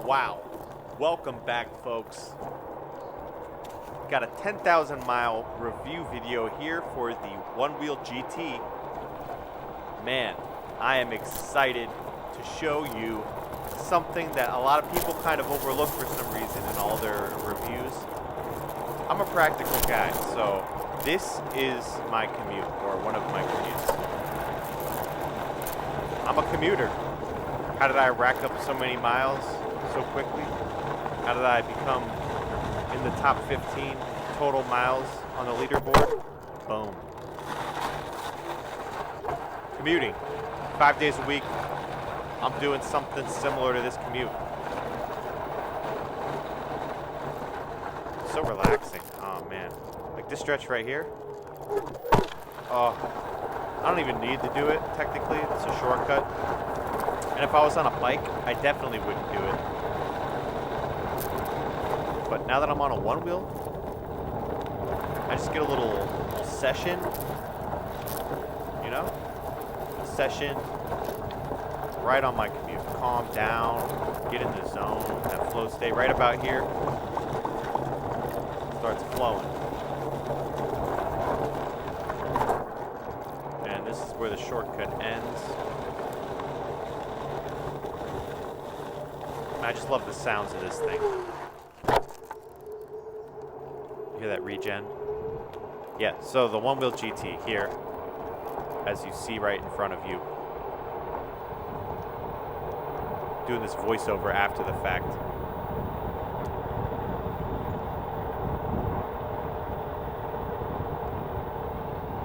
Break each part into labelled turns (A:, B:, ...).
A: Wow. Welcome back, folks. Got a 10,000 mile review video here for the Onewheel GT. Man, I am excited to show you something that a lot of people kind of overlook for some reason in all their reviews. I'm a practical guy, so this is my commute, or one of my commutes. I'm a commuter. How did I rack up so many miles so quickly? How did I become in the top 15 total miles on the leaderboard? Boom. Commuting. 5 days a week, I'm doing something similar to this commute. So relaxing. Oh man. Like this stretch right here. Oh, I don't even need to do it technically. It's a shortcut. And if I was on a bike, I definitely wouldn't do it. But now that I'm on a one wheel, I just get a little session, you know? A session right on my commute. Calm down, get in the zone, that flow state right about here. Starts flowing. And this is where the shortcut ends. I just love the sounds of this thing. You hear that regen? Yeah, so the Onewheel GT here, as you see right in front of you. Doing this voiceover after the fact.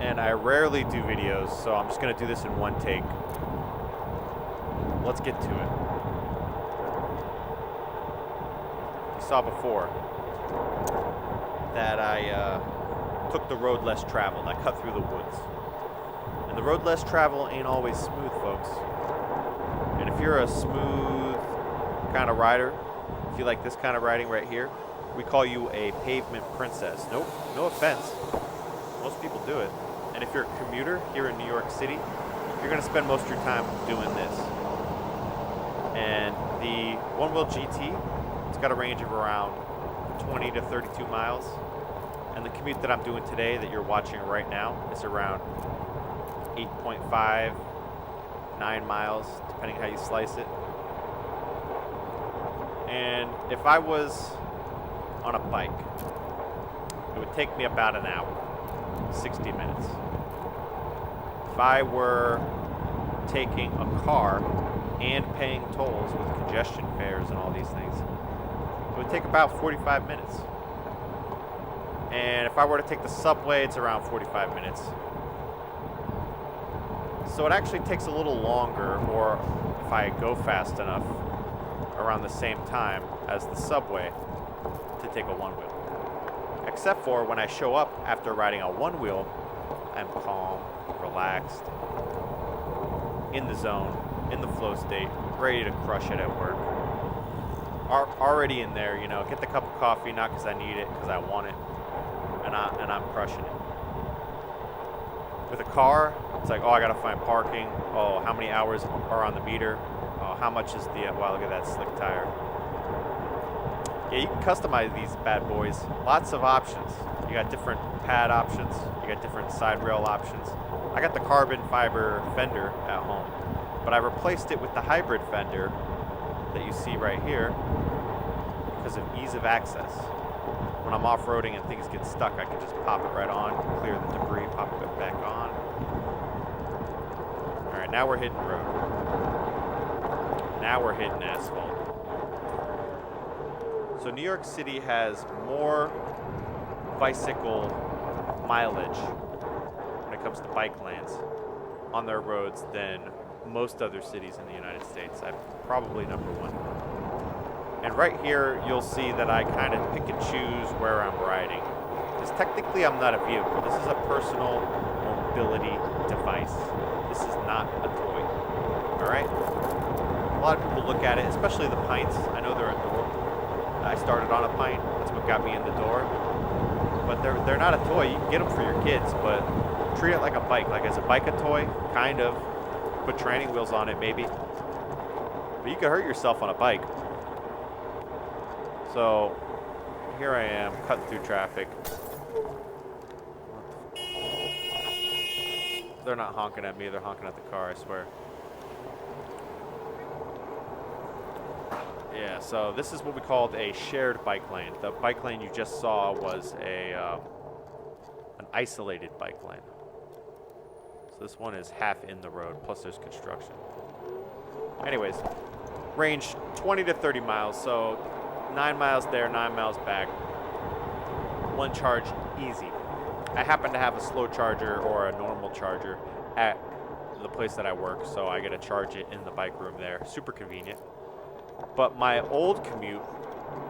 A: And I rarely do videos, so I'm just going to do this in one take. Let's get to it. You saw before that I took the road less traveled. I cut through the woods. And the road less traveled ain't always smooth, folks. And if you're a smooth kind of rider, if you like this kind of riding right here, we call you a pavement princess. Nope, no offense. Most people do it. And if you're a commuter here in New York City, you're going to spend most of your time doing this. And the Onewheel GT, it's got a range of around 20 to 32 miles. And the commute that I'm doing today that you're watching right now is around 8.5, 9 miles, depending how you slice it. And if I was on a bike, it would take me about an hour, 60 minutes. If I were taking a car and paying tolls with congestion fares and all these things, it would take about 45 minutes. And if I were to take the subway, it's around 45 minutes. So it actually takes a little longer, or if I go fast enough, around the same time as the subway to take a one wheel. Except for when I show up after riding a one wheel, I'm calm, relaxed, in the zone, in the flow state, ready to crush it at work. Already in there, you know, get the cup of coffee, not because I need it, because I want it, and I'm crushing it. With a car, it's like, oh, I gotta find parking. Oh, how many hours are on the meter? Oh, how much is the, wow, look at that slick tire. Yeah, you can customize these bad boys. Lots of options. You got different pad options. You got different side rail options. I got the carbon fiber fender at home, but I replaced it with the hybrid fender that you see right here because of ease of access. When I'm off-roading and things get stuck, I can just pop it right on, clear the debris, pop it back on. All right, now we're hitting road. Now we're hitting asphalt. So New York City has more bicycle mileage when it comes to bike lanes on their roads than most other cities in the United States. I'm probably number one. And right here, you'll see that I kind of pick and choose where I'm riding. Because technically, I'm not a vehicle. This is a personal mobility device. This is not a toy. All right? A lot of people look at it, especially the Pints. I know they're adorable. I started on a Pint. That's what got me in the door. But they're not a toy. You can get them for your kids, but treat it like a bike. Like, is a bike a toy? Kind of. Put training wheels on it, maybe. But you could hurt yourself on a bike. So here I am, cutting through traffic. They're not honking at me, they're honking at the car, I swear. Yeah, so this is what we called a shared bike lane. The bike lane you just saw was an isolated bike lane. So this one is half in the road, plus there's construction. Anyways, range 20 to 30 miles, so 9 miles there, 9 miles back. One charge, easy. I happen to have a slow charger or a normal charger at the place that I work, so I get to charge it in the bike room there. Super convenient. But my old commute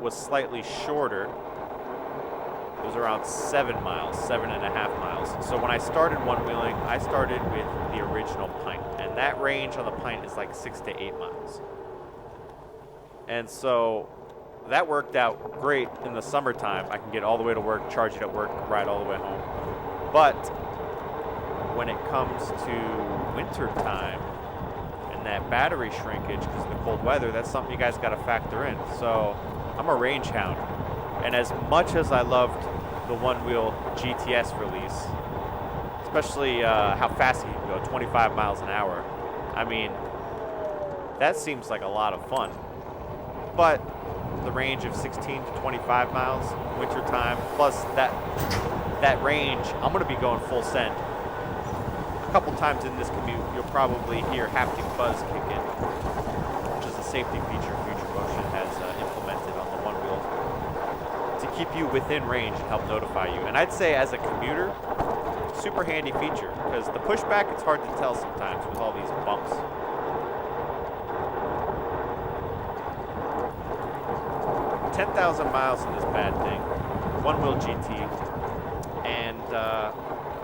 A: was slightly shorter. It was around 7 miles, 7.5 miles. So when I started one-wheeling, I started with the original Pint. And that range on the Pint is like 6 to 8 miles. And so that worked out great in the summertime. I can get all the way to work, charge it at work, ride all the way home. But when it comes to winter time and that battery shrinkage because of the cold weather, that's something you guys got to factor in. So I'm a range hound. And as much as I loved the Onewheel GTS release, especially how fast you can go, 25 miles an hour, I mean, that seems like a lot of fun. But the range of 16 to 25 miles, winter time, plus that range, I'm going to be going full send. A couple times in this commute, you'll probably hear haptic buzz kick in, which is a safety feature Future Motion has implemented on the Onewheel to keep you within range and help notify you. And I'd say as a commuter, super handy feature, because the pushback, it's hard to tell sometimes with all these bumps. 10,000 miles in this bad thing, Onewheel GT, and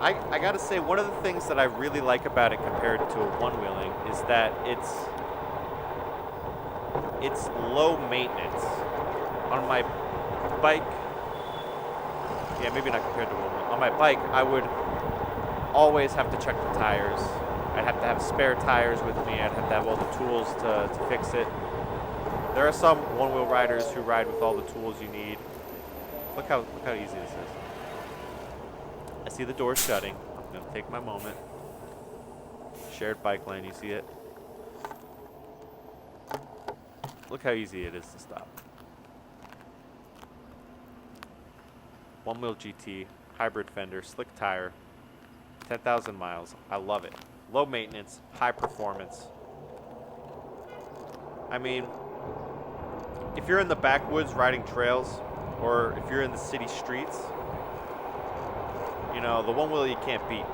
A: I gotta say, one of the things that I really like about it compared to a one-wheeling is that it's low maintenance. On my bike, yeah, maybe not compared to one-wheel. On my bike, I would always have to check the tires. I'd have to have spare tires with me. I'd have to have all the tools to fix it. There are some one-wheel riders who ride with all the tools you need. Look how easy this is. I see the door shutting. I'm going to take my moment. Shared bike lane, you see it? Look how easy it is to stop. Onewheel GT, hybrid fender, slick tire, 10,000 miles. I love it. Low maintenance, high performance. I mean, if you're in the backwoods riding trails, or if you're in the city streets, you know, the Onewheel you can't beat.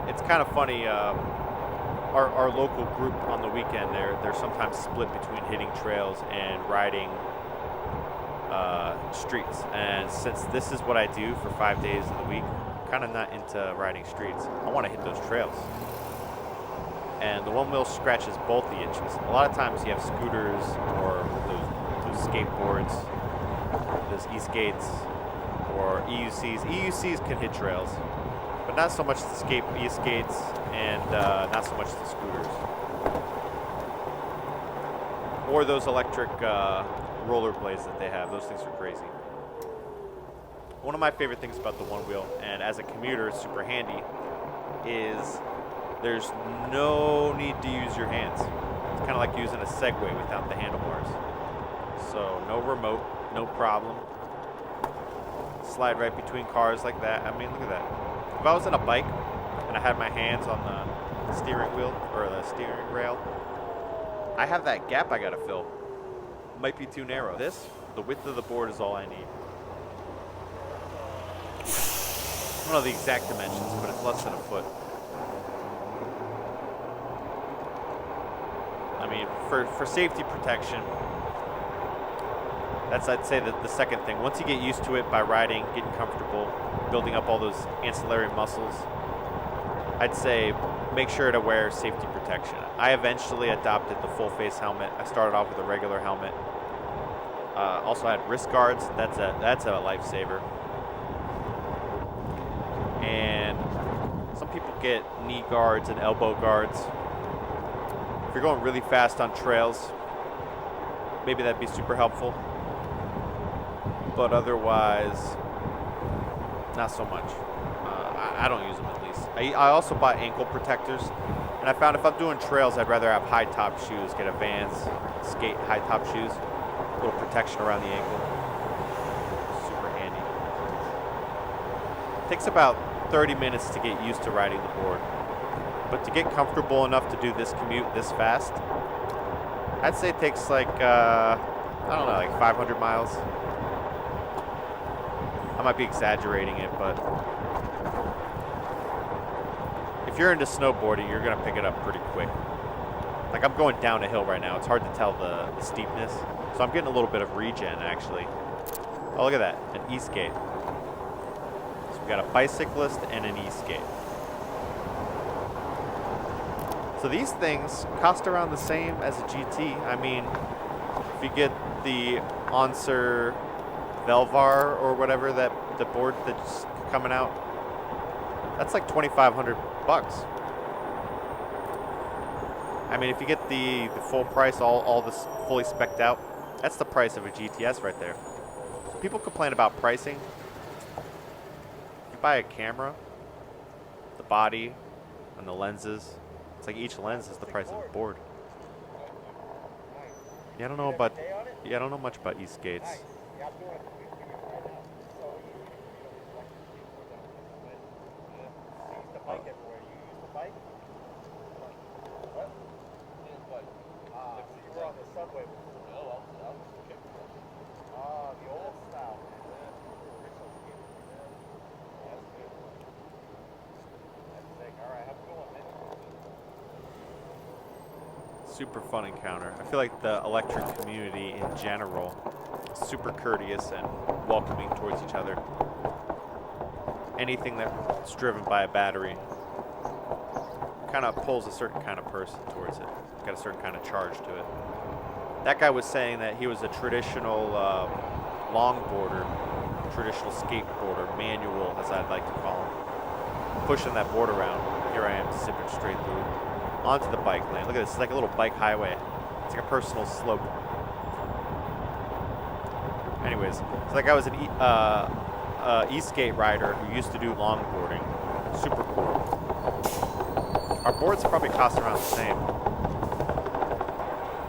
A: It's kind of funny, our local group on the weekend, they're sometimes split between hitting trails and riding streets. And since this is what I do for 5 days of the week, I'm kind of not into riding streets. I want to hit those trails. And the Onewheel scratches both the itches. A lot of times you have scooters or those skateboards, those e-skates or EUCs. EUCs can hit trails, but not so much the e-skates and not so much the scooters. Or those electric rollerblades that they have. Those things are crazy. One of my favorite things about the Onewheel, and as a commuter it's super handy, is there's no need to use your hands. It's kind of like using a Segway without the handlebars. So no remote, no problem. Slide right between cars like that. I mean, look at that. If I was on a bike and I had my hands on the steering wheel or the steering rail, I have that gap I gotta fill. Might be too narrow. This, the width of the board is all I need. I don't know the exact dimensions, but it's less than a foot. I mean, for safety protection, that's, I'd say, the second thing. Once you get used to it by riding, getting comfortable, building up all those ancillary muscles, I'd say make sure to wear safety protection. I eventually adopted the full face helmet. I started off with a regular helmet. Also had wrist guards. That's a lifesaver. And some people get knee guards and elbow guards. If you're going really fast on trails, maybe that'd be super helpful. But otherwise, not so much. I don't use them at least. I also bought ankle protectors, and I found if I'm doing trails, I'd rather have high top shoes, get a Vans skate high top shoes, a little protection around the ankle. Super handy. It takes about 30 minutes to get used to riding the board, but to get comfortable enough to do this commute this fast, I'd say it takes like, I don't know, like 500 miles. I might be exaggerating it, but if you're into snowboarding, you're going to pick it up pretty quick. Like, I'm going down a hill right now. It's hard to tell the steepness. So I'm getting a little bit of regen, actually. Oh, look at that. An e-skate. So we got a bicyclist and an e-skate. So these things cost around the same as a GT. I mean, if you get the Onser Velvar or whatever, that the board that's coming out, that's like $2,500. I mean, if you get the full price, all this fully spec'd out, that's the price of a GTS right there. So people complain about pricing. If you buy a camera, the body, and the lenses, it's like each lens is the price of a board. Yeah, I don't know much about e-skates. Super fun encounter. I feel like the electric community in general is super courteous and welcoming towards each other. Anything that's driven by a battery kind of pulls a certain kind of person towards it. Got a certain kind of charge to it. That guy was saying that he was a traditional longboarder, traditional skateboarder, manual as I'd like to call him, pushing that board around. Here I am zipping straight through onto the bike lane. Look at this, it's like a little bike highway. It's like a personal slope. Anyways, so that guy was an e-skate rider who used to do longboarding. Super cool. Our boards probably cost around the same.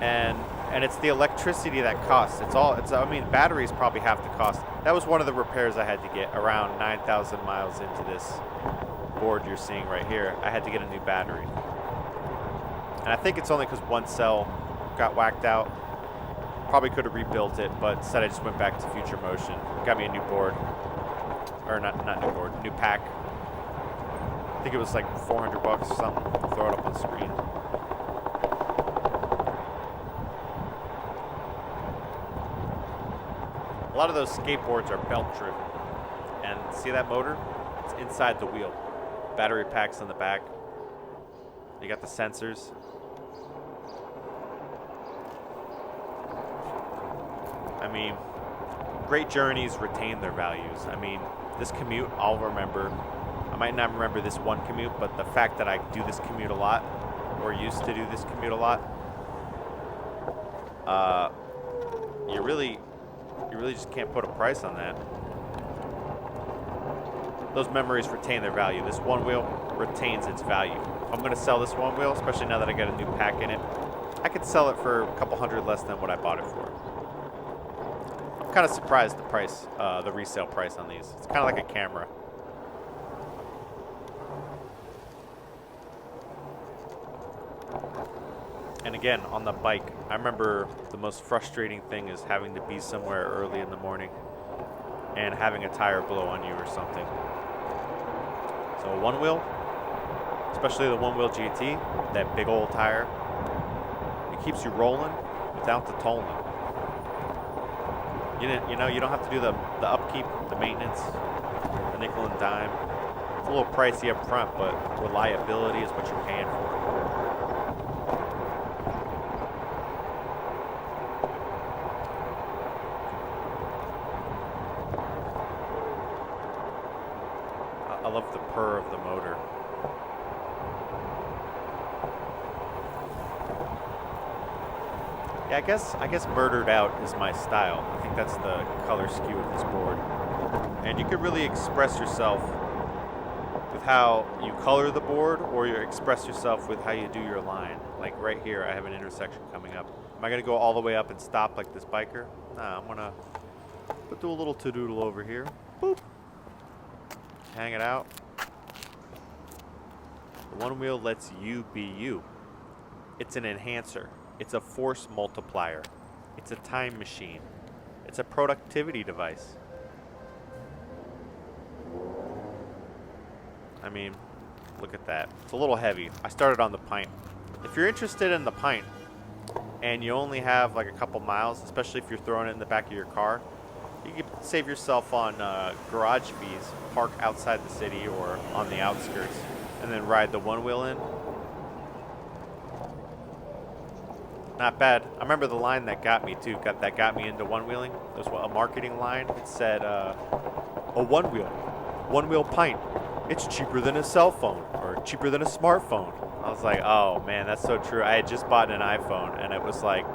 A: And it's the electricity that costs. I mean, batteries probably half the cost. That was one of the repairs I had to get around 9,000 miles into this board you're seeing right here. I had to get a new battery. And I think it's only because one cell got whacked out. Probably could have rebuilt it, but instead I just went back to Future Motion. Got me a new board. Or not new board, new pack. I think it was like $400 or something. I'll throw it up on the screen. A lot of those skateboards are belt driven. And see that motor? It's inside the wheel. Battery packs on the back. You got the sensors. I mean, great journeys retain their values. I mean, this commute, I'll remember. I might not remember this one commute, but the fact that I do this commute a lot, or used to do this commute a lot, you really just can't put a price on that. Those memories retain their value. This one wheel retains its value. If I'm going to sell this one wheel, especially now that I got a new pack in it, I could sell it for a couple hundred less than what I bought it for. I'm kind of surprised the price, the resale price on these. It's kind of like a camera. And again, on the bike, I remember the most frustrating thing is having to be somewhere early in the morning and having a tire blow on you or something. So a one wheel, especially the Onewheel GT, that big old tire, it keeps you rolling without the tolling. You know, you don't have to do the upkeep, the maintenance, the nickel and dime. It's a little pricey up front, but reliability is what you're paying for. I love the purr of the motor. Yeah, I guess murdered out is my style. I think that's the color scheme of this board. And you could really express yourself with how you color the board, or you express yourself with how you do your line. Like right here, I have an intersection coming up. Am I gonna go all the way up and stop like this biker? Nah, I'm gonna do a little to-doodle over here. Boop. Hang it out. The one wheel lets you be you. It's an enhancer. It's a force multiplier. It's a time machine. It's a productivity device. I mean, look at that. It's a little heavy. I started on the Pint. If you're interested in the Pint and you only have like a couple miles, especially if you're throwing it in the back of your car, you can save yourself on garage fees, park outside the city or on the outskirts, and then ride the one wheel in. Not bad. I remember the line that got me too, that got me into one wheeling. It was a marketing line. It said, a one wheel Pint. It's cheaper than a cell phone, or cheaper than a smartphone. I was like, oh man, that's so true. I had just bought an iPhone and it was like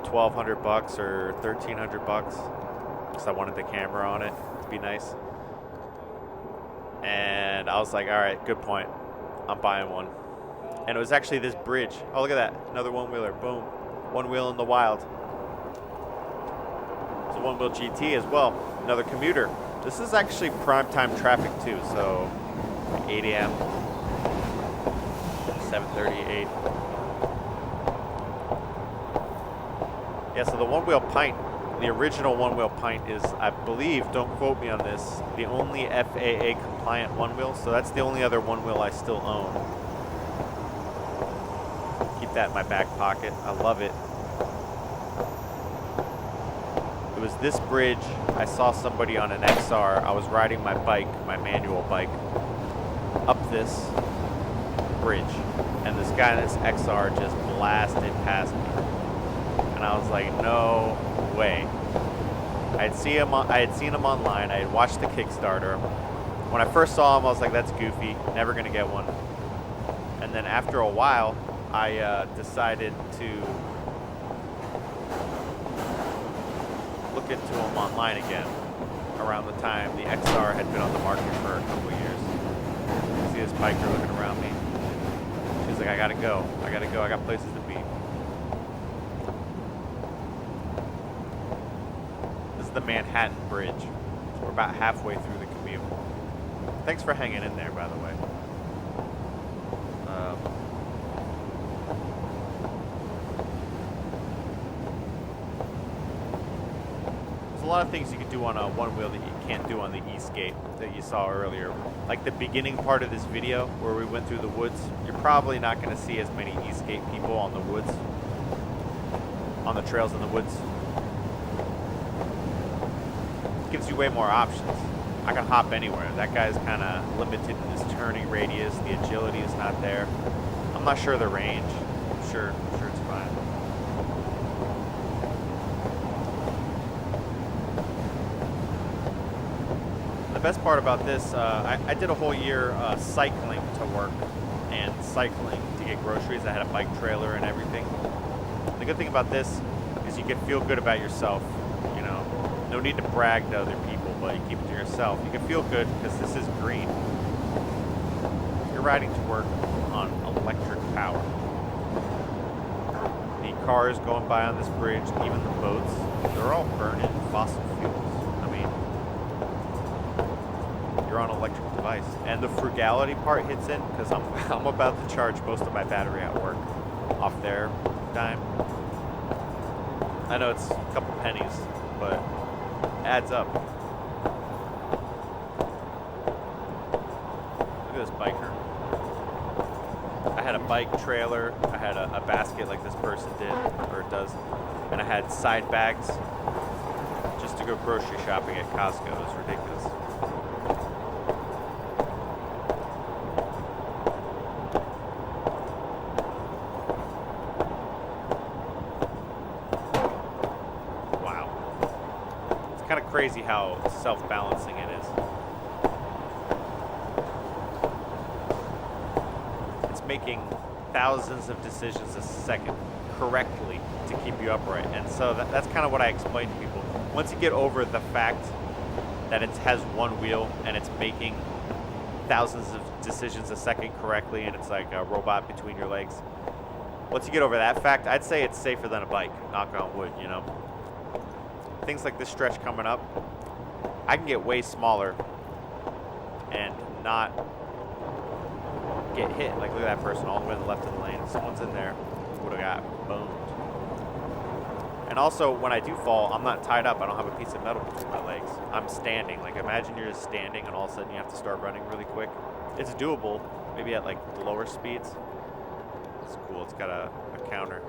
A: $1,200 or $1,300 because I wanted the camera on it to be nice. And I was like, all right, good point. I'm buying one. And it was actually this bridge. Oh, look at that. Another one-wheeler. Boom. One wheel in the wild. It's a Onewheel GT as well. Another commuter. This is actually prime time traffic too. So 8 a.m. 7:38. Yeah, so the one-wheel Pint, the original one-wheel Pint is, I believe, don't quote me on this, the only FAA compliant one-wheel. So that's the only other one-wheel I still own. Keep that in my back pocket. I love it. It was this bridge. I saw somebody on an XR. I was riding my bike, my manual bike, up this bridge. And this guy in this XR just blasted past me. And I was like, no way. I had seen him online. I had watched the Kickstarter. When I first saw him, I was like, that's goofy. Never going to get one. And then after a while, I decided to look into him online again around the time the XR had been on the market for a couple of years. See this biker looking around me. She's like, I gotta go. I got places to be. This is the Manhattan Bridge. We're about halfway through the commute. Thanks for hanging in there, by the way. A lot of things you can do on a one wheel that you can't do on the e-skate that you saw earlier. Like the beginning part of this video where we went through the woods, you're probably not going to see as many e-skate people on the woods, on the trails in the woods. It gives you way more options. I can hop anywhere. That guy's kind of limited in his turning radius. The agility is not there. I'm not sure the range. I'm sure it's fine. The best part about this, I did a whole year cycling to work and cycling to get groceries. I had a bike trailer and everything. The good thing about this is you can feel good about yourself. You know, no need to brag to other people, but you keep it to yourself. You can feel good because this is green. You're riding to work on electric power. The cars going by on this bridge, even the boats, they're all burning fossil fuels. You're on an electric device, and the frugality part hits in because I'm about to charge most of my battery at work off their dime. I know it's a couple pennies, but it adds up. Look at this biker. I had a bike trailer, I had a basket like this person did, or does, and I had side bags just to go grocery shopping at Costco. It was ridiculous. Crazy how self-balancing it is. It's making thousands of decisions a second correctly to keep you upright. And so that's kind of what I explain to people. Once you get over the fact that it has one wheel and it's making thousands of decisions a second correctly, and it's like a robot between your legs. Once you get over that fact, I'd say it's safer than a bike, knock on wood, you know. Things like this stretch coming up, I can get way smaller and not get hit. Like, look at that person all the way to the left of the lane. If someone's in there, would have got boned. And also, when I do fall, I'm not tied up. I don't have a piece of metal between my legs. I'm standing. Like, imagine you're just standing and all of a sudden you have to start running really quick. It's doable, maybe at like lower speeds. It's cool. It's got a counter.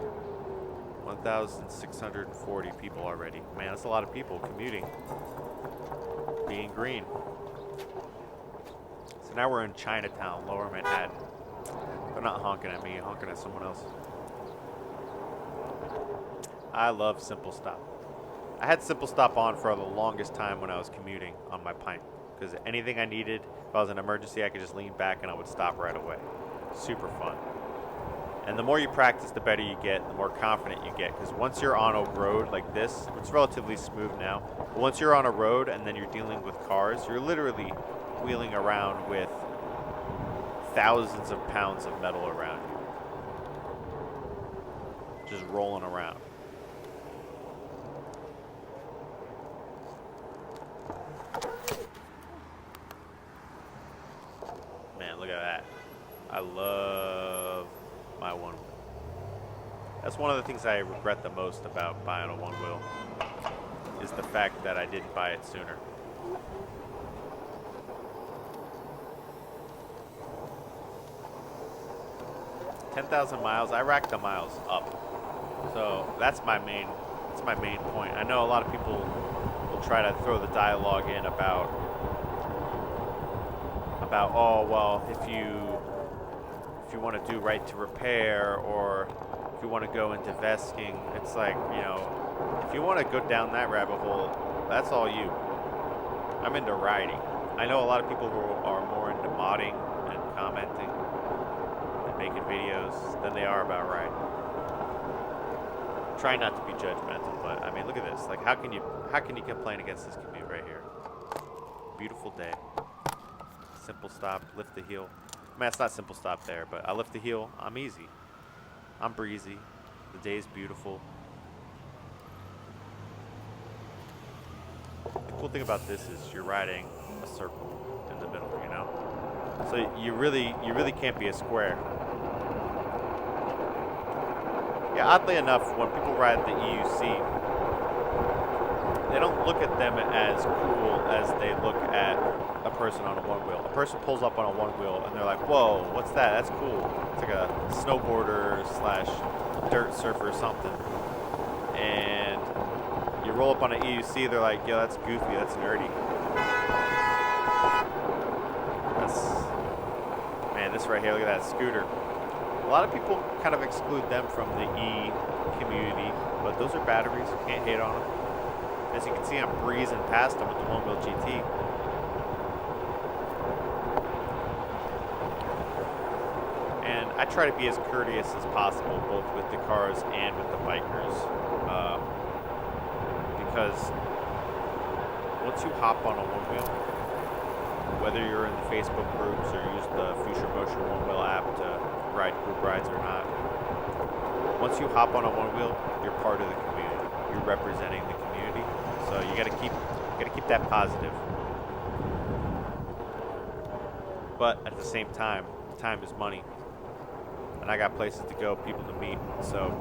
A: 1,640 people already. Man, that's a lot of people commuting. Being green. So now we're in Chinatown, Lower Manhattan. They're not honking at me, honking at someone else. I love Simple Stop. I had Simple Stop on for the longest time when I was commuting on my Pint, because anything I needed, if I was in an emergency, I could just lean back and I would stop right away. Super fun. And the more you practice, the better you get, the more confident you get, because once you're on a road like this, it's relatively smooth now, but once you're on a road and then you're dealing with cars, you're literally wheeling around with thousands of pounds of metal around you. Just rolling around. Man, look at that. I love my one wheel. That's one of the things I regret the most about buying a one wheel, is the fact that I didn't buy it sooner. $10,000 miles. I racked the miles up, so that's my main point. I know a lot of people will try to throw the dialogue in about oh well, if you want to do right to repair, or if you want to go into vesking, it's like, you know, if you want to go down that rabbit hole, that's all you. I'm into riding. I know a lot of people who are more into modding and commenting and making videos than they are about riding. Try not to be judgmental, but I mean, look at this. Like, how can you complain against this commute right here? Beautiful day. Simple Stop, lift the heel. I mean, it's not Simple Stop there, but I lift the heel. I'm easy. I'm breezy. The day's beautiful. The cool thing about this is you're riding a circle in the middle, you know? So you really can't be a square. Yeah, oddly enough, when people ride the EUC, they don't look at them as cool as they look at a person on a one wheel. A person pulls up on a one wheel and they're like, whoa, what's that? That's cool. It's like a snowboarder / dirt surfer or something. And you roll up on an EUC, they're like, yo, that's goofy, that's nerdy. Man, this right here, look at that scooter. A lot of people kind of exclude them from the E community, but those are batteries, you can't hate on them. As you can see, I'm breezing past them with the Onewheel GT. And I try to be as courteous as possible, both with the cars and with the bikers. Because once you hop on a one wheel, whether you're in the Facebook groups or use the Future Motion one wheel app to ride group rides or not, once you hop on a one wheel, you're part of the community. You're representing the community. So you gotta keep that positive. But at the same time is money. And I got places to go, people to meet. So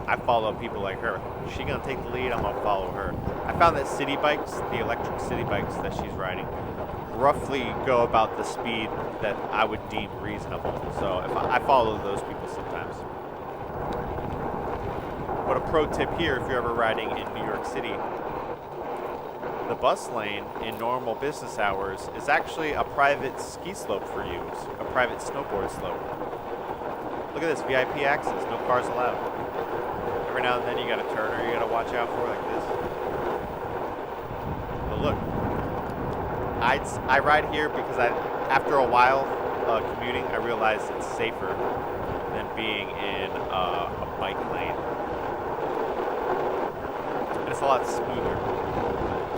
A: I follow people like her. Is she gonna take the lead? I'm gonna follow her. I found that city bikes, the electric city bikes that she's riding, roughly go about the speed that I would deem reasonable. So if I follow those people sometimes. But a pro tip here, if you're ever riding in New York City, the bus lane in normal business hours is actually a private ski slope for you, a private snowboard slope. Look at this, VIP access, no cars allowed. Every now and then you got a turner you gotta watch out for like this. But look, I ride here because after a while, commuting, I realized it's safer than being in a bike lane. And it's a lot smoother.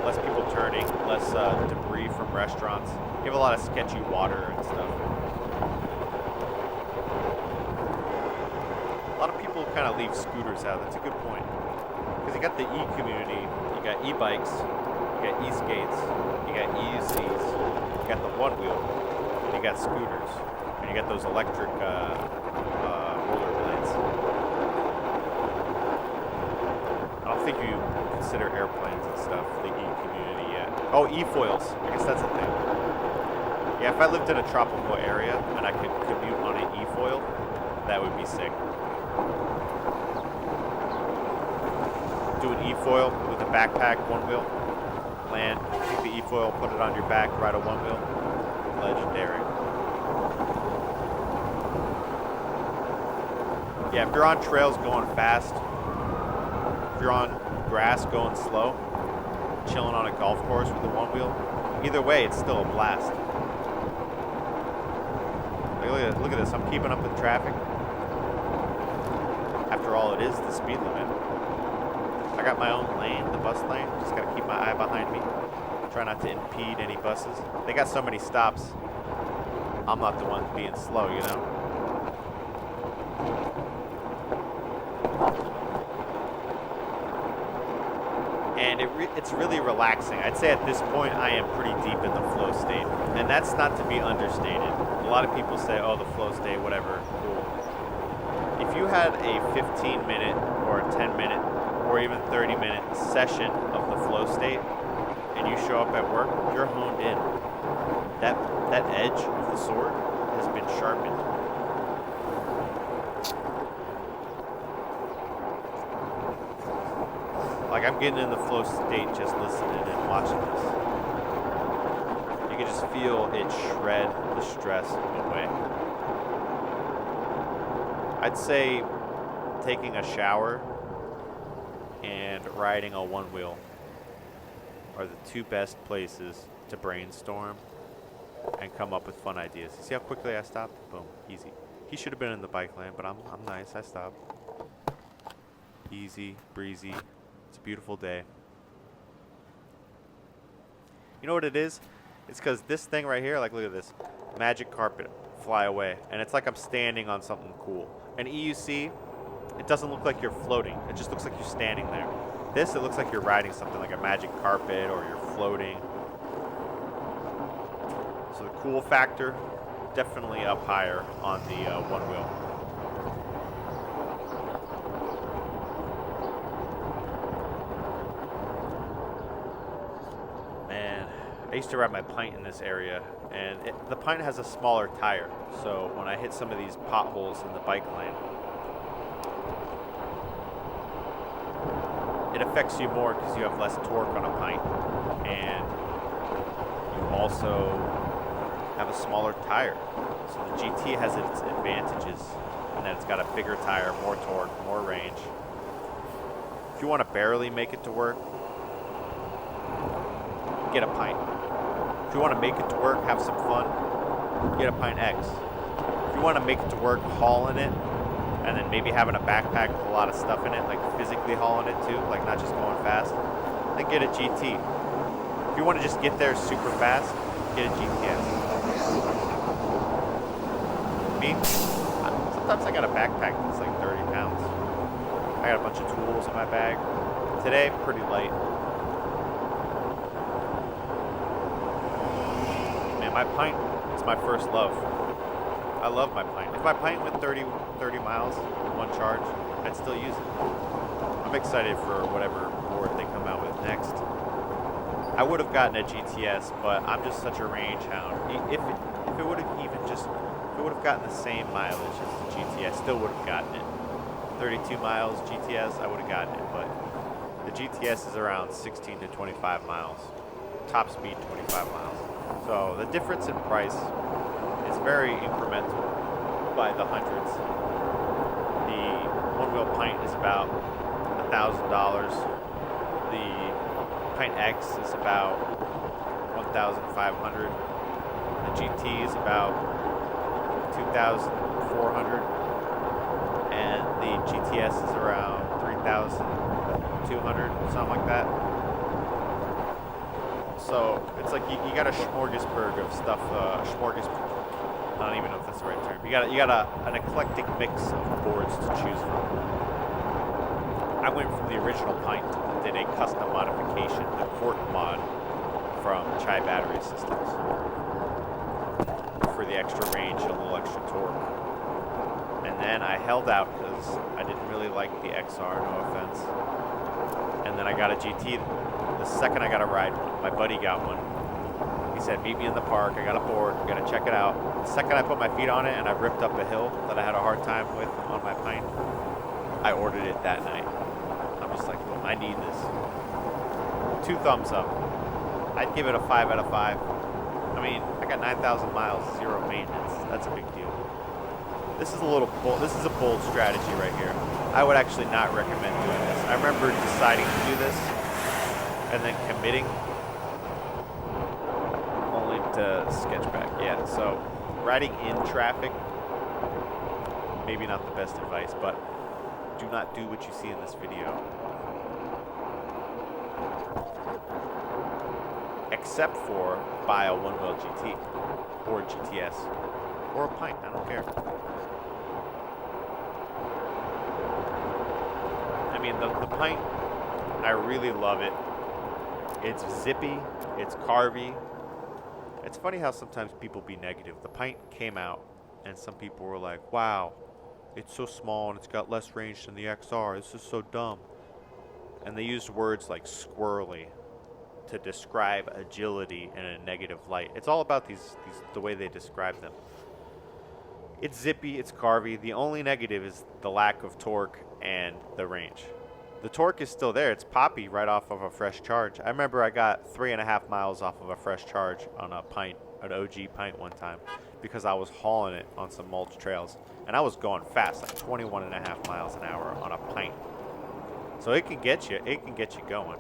A: Less people turning, less debris from restaurants. You have a lot of sketchy water and stuff. A lot of people kind of leave scooters out. That's a good point. Because you got the e-community, you got e-bikes, you got e-skates, you got e-UCs, you got the one-wheel, and you got scooters, and you got those electric rollerblades. I don't think you consider airplanes and stuff the e-community yet. Oh, e-foils. I guess that's a thing. Yeah, if I lived in a tropical area and I could commute on an e-foil, that would be sick. Do an e-foil with a backpack, one wheel, land, take the e-foil, put it on your back, ride a one wheel. Legendary. Yeah, if you're on trails going fast, if you're on grass going slow, chilling on a golf course with a one wheel, either way, it's still a blast. Look at this, I'm keeping up with traffic. After all, it is the speed limit. I got my own lane, the bus lane, just gotta keep my eye behind me. Try not to impede any buses. They got so many stops. I'm not the one being slow, you know? And it's really relaxing. I'd say at this point I am pretty deep in the flow state. And that's not to be understated. A lot of people say, oh, the flow state, whatever, cool. If you had a 15-minute or a 10-minute or even 30-minute session of the flow state and you show up at work, you're honed in. That edge of the sword has been sharpened. Like, I'm getting in the flow state just listening and watching this. You can just feel it shred the stress away. I'd say taking a shower and riding a one wheel are the two best places to brainstorm and come up with fun ideas. You see how quickly I stopped? Boom, easy. He should have been in the bike lane, but I'm nice, I stopped. Easy, breezy. It's a beautiful day. You know what it is? It's because this thing right here, like, look at this. Magic carpet, fly away. And it's like I'm standing on something cool. An EUC, it doesn't look like you're floating. It just looks like you're standing there. This, it looks like you're riding something like a magic carpet or you're floating. So the cool factor, definitely up higher on the one wheel. Man, I used to ride my Pint in this area, and the Pint has a smaller tire. So when I hit some of these potholes in the bike lane, it affects you more because you have less torque on a Pint, and you also have a smaller tire. So the GT has its advantages in that it's got a bigger tire, more torque, more range. If you want to barely make it to work, get a Pint. If you want to make it to work, have some fun, get a Pint X. If you want to make it to work hauling it, and then maybe having a backpack with a lot of stuff in it, like physically hauling it too, like not just going fast, then get a GT. If you want to just get there super fast, get a GTS. Me, sometimes I got a backpack that's like 30 pounds. I got a bunch of tools in my bag. Today, pretty light. Man, my Pint, it's my first love. I love my Pint. If my Pint went 30 miles, one charge, I'd still use it. I'm excited for whatever board they come out with next. I would have gotten a GTS, but I'm just such a range hound. If it would have even just, if it would have gotten the same mileage as the GTS, still would have gotten it. 32 miles GTS, I would have gotten it, but the GTS is around 16 to 25 miles. Top speed 25 miles. So the difference in price is very incremental by the hundreds. The one-wheel Pint is about $1,000. The Pint X is about $1,500. The GT is about 2,400, and the GTS is around 3,200, something like that. So it's like you got a smorgasbord of stuff. Smorgasbord. I don't even know if that's the right term. You got an eclectic mix of boards to choose from. I went from the original Pint and did a custom modification, the Court mod from Chai Battery Systems, for the extra range and a little extra torque. And then I held out because I didn't really like the XR, no offense. And then I got a GT. The second I got a ride, my buddy got one. He said, meet me in the park, I got a board, we gotta check it out. The second I put my feet on it and I ripped up a hill that I had a hard time with on my Pint, I ordered it that night. I'm just like, boom, I need this. 2 thumbs up. I'd give it a 5 out of 5. I mean, I got 9,000 miles, 0 maintenance. That's a big deal. This is a bold strategy right here. I would actually not recommend doing this. I remember deciding to do this and then committing only to sketch back. Yeah, so riding in traffic, maybe not the best advice, but do not do what you see in this video. Except for buy a Onewheel GT or GTS or a Pint, I don't care. I mean, the Pint, I really love it. It's zippy, it's carvy. It's funny how sometimes people be negative. The Pint came out and some people were like, wow, it's so small and it's got less range than the XR. This is so dumb. And they used words like squirrely to describe agility in a negative light. It's all about the way they describe them. It's zippy, it's carvy. The only negative is the lack of torque and the range. The torque is still there. It's poppy right off of a fresh charge. I remember I got 3.5 miles off of a fresh charge on a Pint, an OG Pint one time, because I was hauling it on some mulch trails. And I was going fast, like 21.5 miles an hour on a Pint. So it can get you going.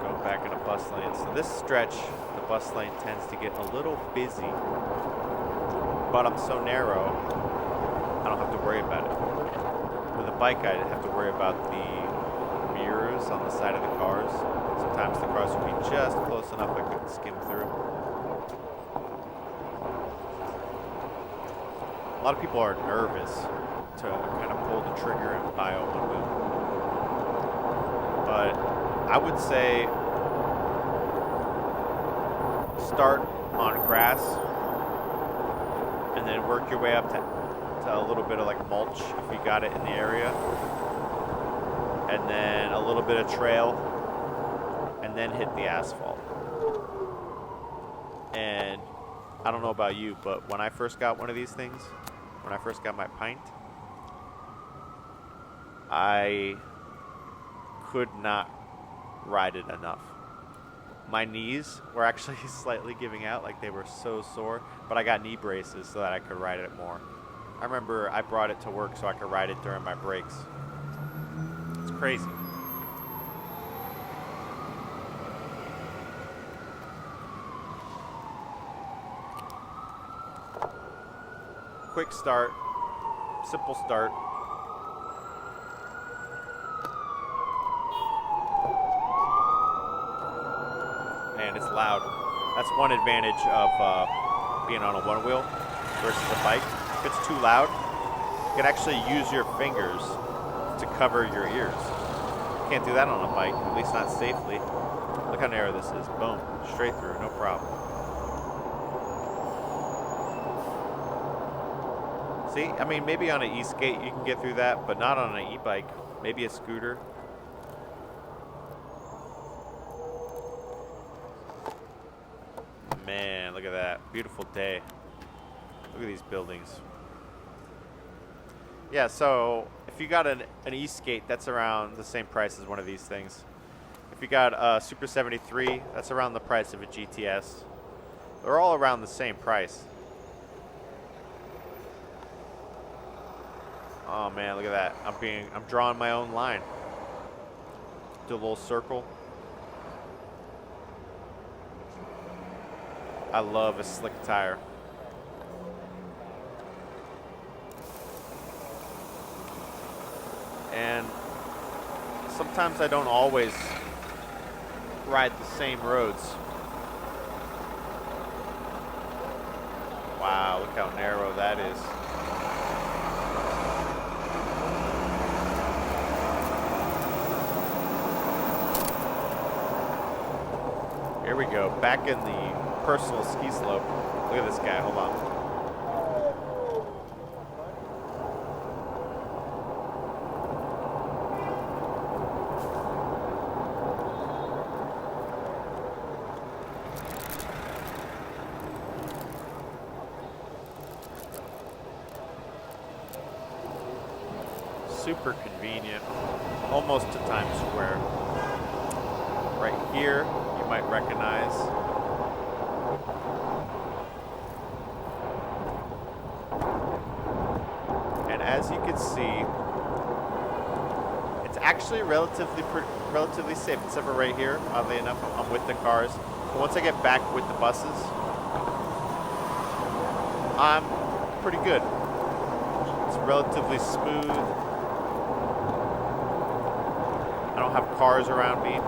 A: Going back in a bus lane. So this stretch, the bus lane tends to get a little busy, but I'm so narrow, I don't have to worry about it. With a bike, I have to worry about the mirrors on the side of the cars. Sometimes the cars will be just close enough I could skim through. A lot of people are nervous to kind of pull the trigger and buy a Onewheel. But I would say start on grass and then work your way up to a little bit of like mulch if you got it in the area, and then a little bit of trail, and then hit the asphalt. And I don't know about you, but when I first got one of these things, when I first got my Pint, I could not ride it enough. My knees were actually slightly giving out, like they were so sore, but I got knee braces so that I could ride it more. I remember I brought it to work so I could ride it during my breaks. It's crazy. Quick start, simple start. And it's loud. That's one advantage of being on a Onewheel versus a bike. If it's too loud, you can actually use your fingers to cover your ears. You can't do that on a bike, at least not safely. Look how narrow this is. Boom, straight through, no problem. See, I mean, maybe on an e-skate you can get through that, but not on an e-bike. Maybe a scooter. Man, look at that. Beautiful day. Look at these buildings. Yeah, so if you got an e-skate, that's around the same price as one of these things. If you got a Super 73, that's around the price of a GTS. They're all around the same price. Oh man, look at that. I'm drawing my own line. Do a little circle. I love a slick tire. And sometimes I don't always ride the same roads. Wow, look how narrow that is. Here we go, back in the personal ski slope. Look at this guy, hold on. Super convenient, almost to Times Square. Right here, you might recognize. And as you can see, it's actually relatively safe, except for right here. Oddly enough, I'm with the cars. But once I get back with the buses, I'm pretty good. It's relatively smooth. I don't have cars around me.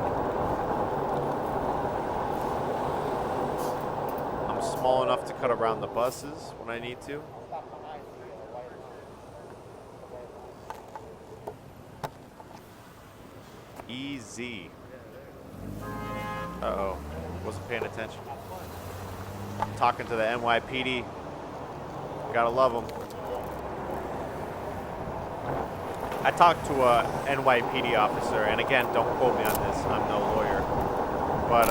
A: I'm small enough to cut around the buses when I need to. Easy. Uh-oh, wasn't paying attention. I'm talking to the NYPD. Gotta love them. I talked to a NYPD officer, and again, don't quote me on this, I'm no lawyer, but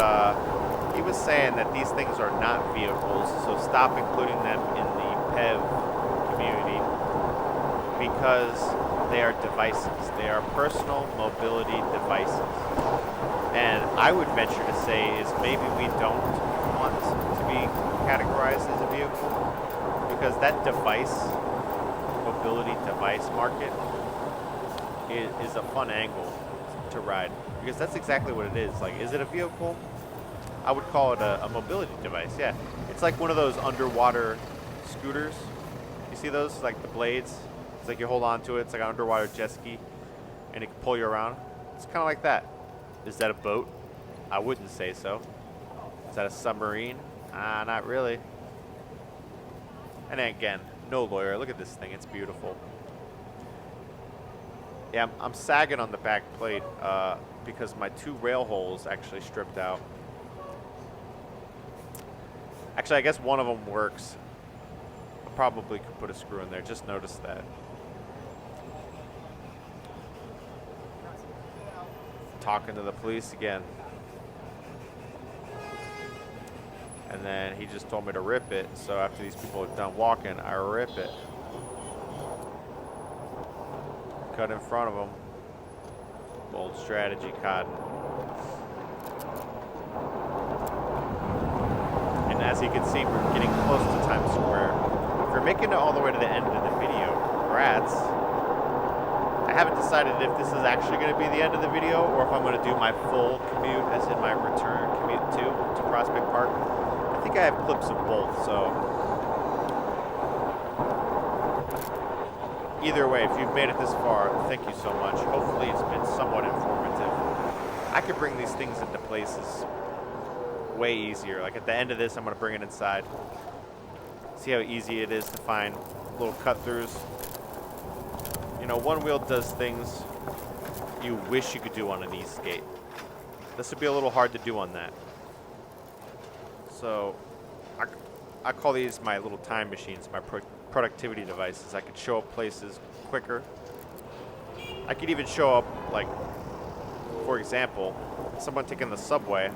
A: he was saying that these things are not vehicles, so stop including them in the PEV community because they are devices. They are personal mobility devices. And I would venture to say is maybe we don't want to be categorized as a vehicle because that device, mobility device market, is a fun angle to ride because that's exactly what it is. Like, is it a vehicle? I would call it a mobility device. Yeah, it's like one of those underwater scooters. You see those, like the blades? It's like you hold on to it. It's like an underwater jet ski, and it can pull you around. It's kind of like that. Is that a boat? I wouldn't say so. Is that a submarine? Not really. And again, no lawyer. Look at this thing. It's beautiful. Yeah, I'm sagging on the back plate because my two rail holes actually stripped out. Actually, I guess one of them works. I probably could put a screw in there. Just noticed that. Talking to the police again. And then he just told me to rip it. So after these people are done walking, I rip it. Cut in front of them. Bold strategy, Cotton. And as you can see, we're getting close to Times Square. If you're making it all the way to the end of the video, congrats. I haven't decided if this is actually going to be the end of the video or if I'm going to do my full commute, as in my return commute to Prospect Park. I think I have clips of both, so either way, if you've made it this far, thank you so much. Hopefully it's been somewhat informative. I could bring these things into places way easier. Like at the end of this, I'm going to bring it inside. See how easy it is to find little cut-throughs. You know, Onewheel does things you wish you could do on an e-skate. This would be a little hard to do on that. So I call these my little time machines, my productivity devices. I could show up places quicker. I could even show up, like, for example, someone taking the subway,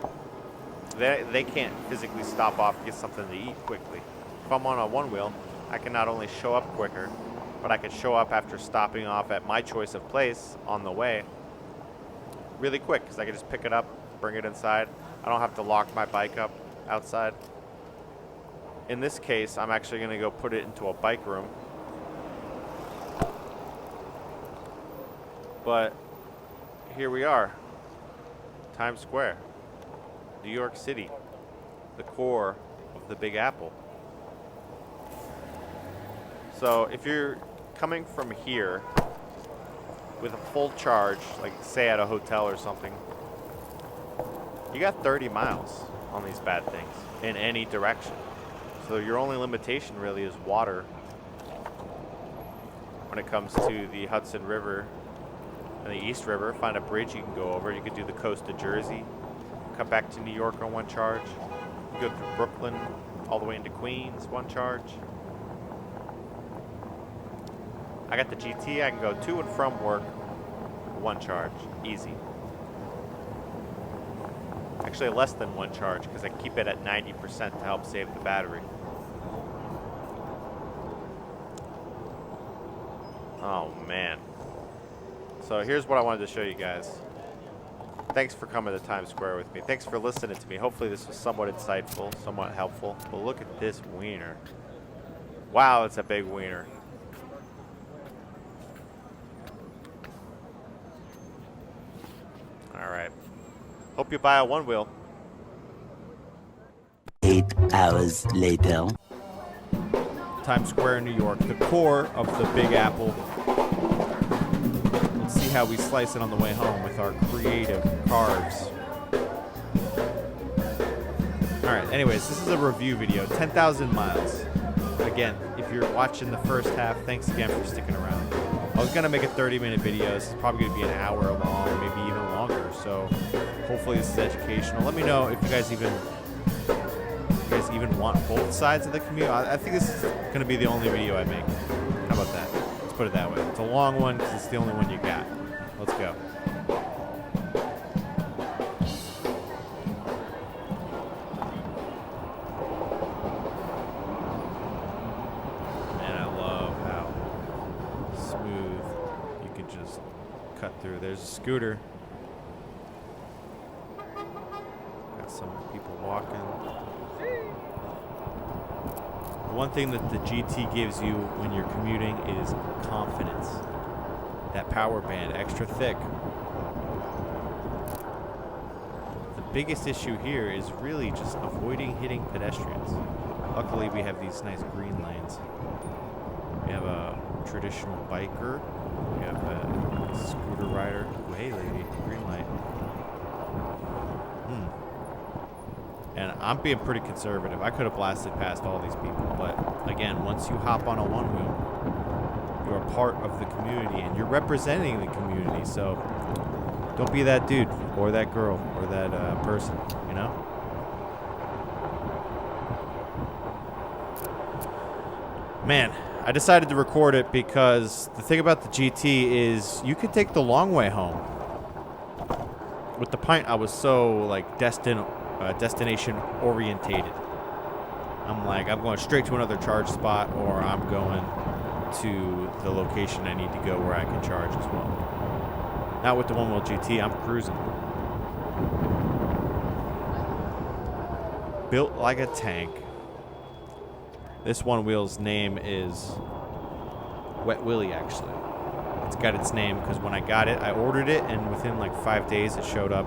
A: they can't physically stop off and get something to eat quickly. If I'm on a Onewheel, I can not only show up quicker, but I could show up after stopping off at my choice of place on the way really quick because I can just pick it up, bring it inside. I don't have to lock my bike up outside. In this case, I'm actually going to go put it into a bike room. But here we are, Times Square, New York City, the core of the Big Apple. So if you're coming from here with a full charge, like say at a hotel or something, you got 30 miles on these bad things in any direction. So your only limitation really is water when it comes to the Hudson River and the East River. Find a bridge you can go over. You could do the coast of Jersey, come back to New York on one charge. You go through Brooklyn all the way into Queens, one charge. I got the GT. I can go to and from work, one charge, easy. Actually less than one charge because I keep it at 90% to help save the battery. Oh man. So here's what I wanted to show you guys. Thanks for coming to Times Square with me. Thanks for listening to me. Hopefully this was somewhat insightful, somewhat helpful. But look at this wiener. Wow, it's a big wiener. All right. Hope you buy a one wheel.
B: 8 hours later.
A: Times Square, New York, the core of the Big Apple. Let's see how we slice it on the way home with our creative carbs. All right, anyways, this is a review video, 10,000 miles. Again, if you're watching the first half, thanks again for sticking around. I was gonna make a 30-minute video. This is probably gonna be an hour long, maybe even longer. So hopefully this is educational. Let me know if you guys even want both sides of the commute. I think this is gonna be the only video I make. How about that? Let's put it that way. It's a long one because it's the only one you got. Let's go. Man, I love how smooth you can just cut through. There's a scooter. Got some people walking. One thing that the GT gives you when you're commuting is confidence. That power band, extra thick. The biggest issue here is really just avoiding hitting pedestrians. Luckily, we have these nice green lanes. We have a traditional biker. We have a scooter rider. Oh, hey, lady, green light. And I'm being pretty conservative. I could have blasted past all these people, but again, once you hop on a one wheel, you're a part of the community and you're representing the community. So don't be that dude or that girl or that person, you know? Man, I decided to record it because the thing about the GT is you could take the long way home. With the Pint, I was so like destination orientated. I'm like, I'm going straight to another charge spot, or I'm going to the location I need to go where I can charge as well. Not with the Onewheel GT, I'm cruising. Built like a tank. This one wheel's name is Wet Willie, actually. It's got its name because when I got it, I ordered it, and within like 5 days it showed up,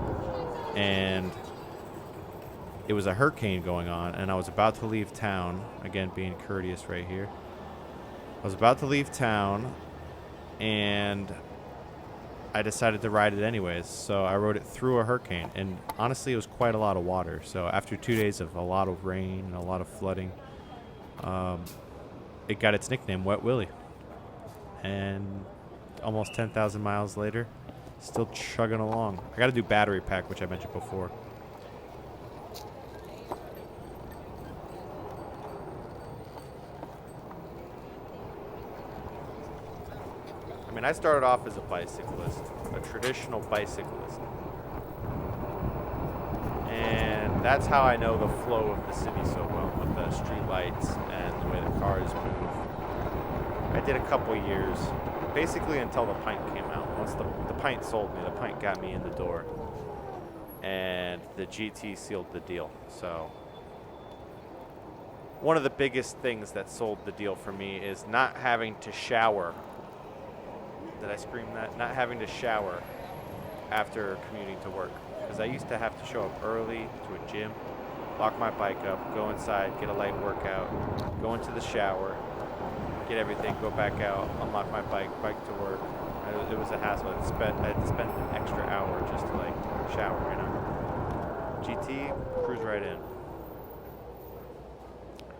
A: and it was a hurricane going on, and I was about to leave town. Again, being courteous right here. I was about to leave town, and I decided to ride it anyways. So I rode it through a hurricane, and honestly, it was quite a lot of water. So after 2 days of a lot of rain and a lot of flooding, it got its nickname, Wet Willie. And almost 10,000 miles later, still chugging along. I got to do battery pack, which I mentioned before. I mean, I started off as a bicyclist, a traditional bicyclist. And that's how I know the flow of the city so well, with the street lights and the way the cars move. I did a couple years, basically until the Pint came out. Once the Pint sold me, the Pint got me in the door. And the GT sealed the deal. So one of the biggest things that sold the deal for me is not having to shower. Did I scream that? Not having to shower after commuting to work. Because I used to have to show up early to a gym. lock my bike up, go inside, get a light workout, go into the shower, get everything, go back out, unlock my bike to work. It was a hassle. I had to spend an extra hour just to like shower, you know. GT, cruise right in.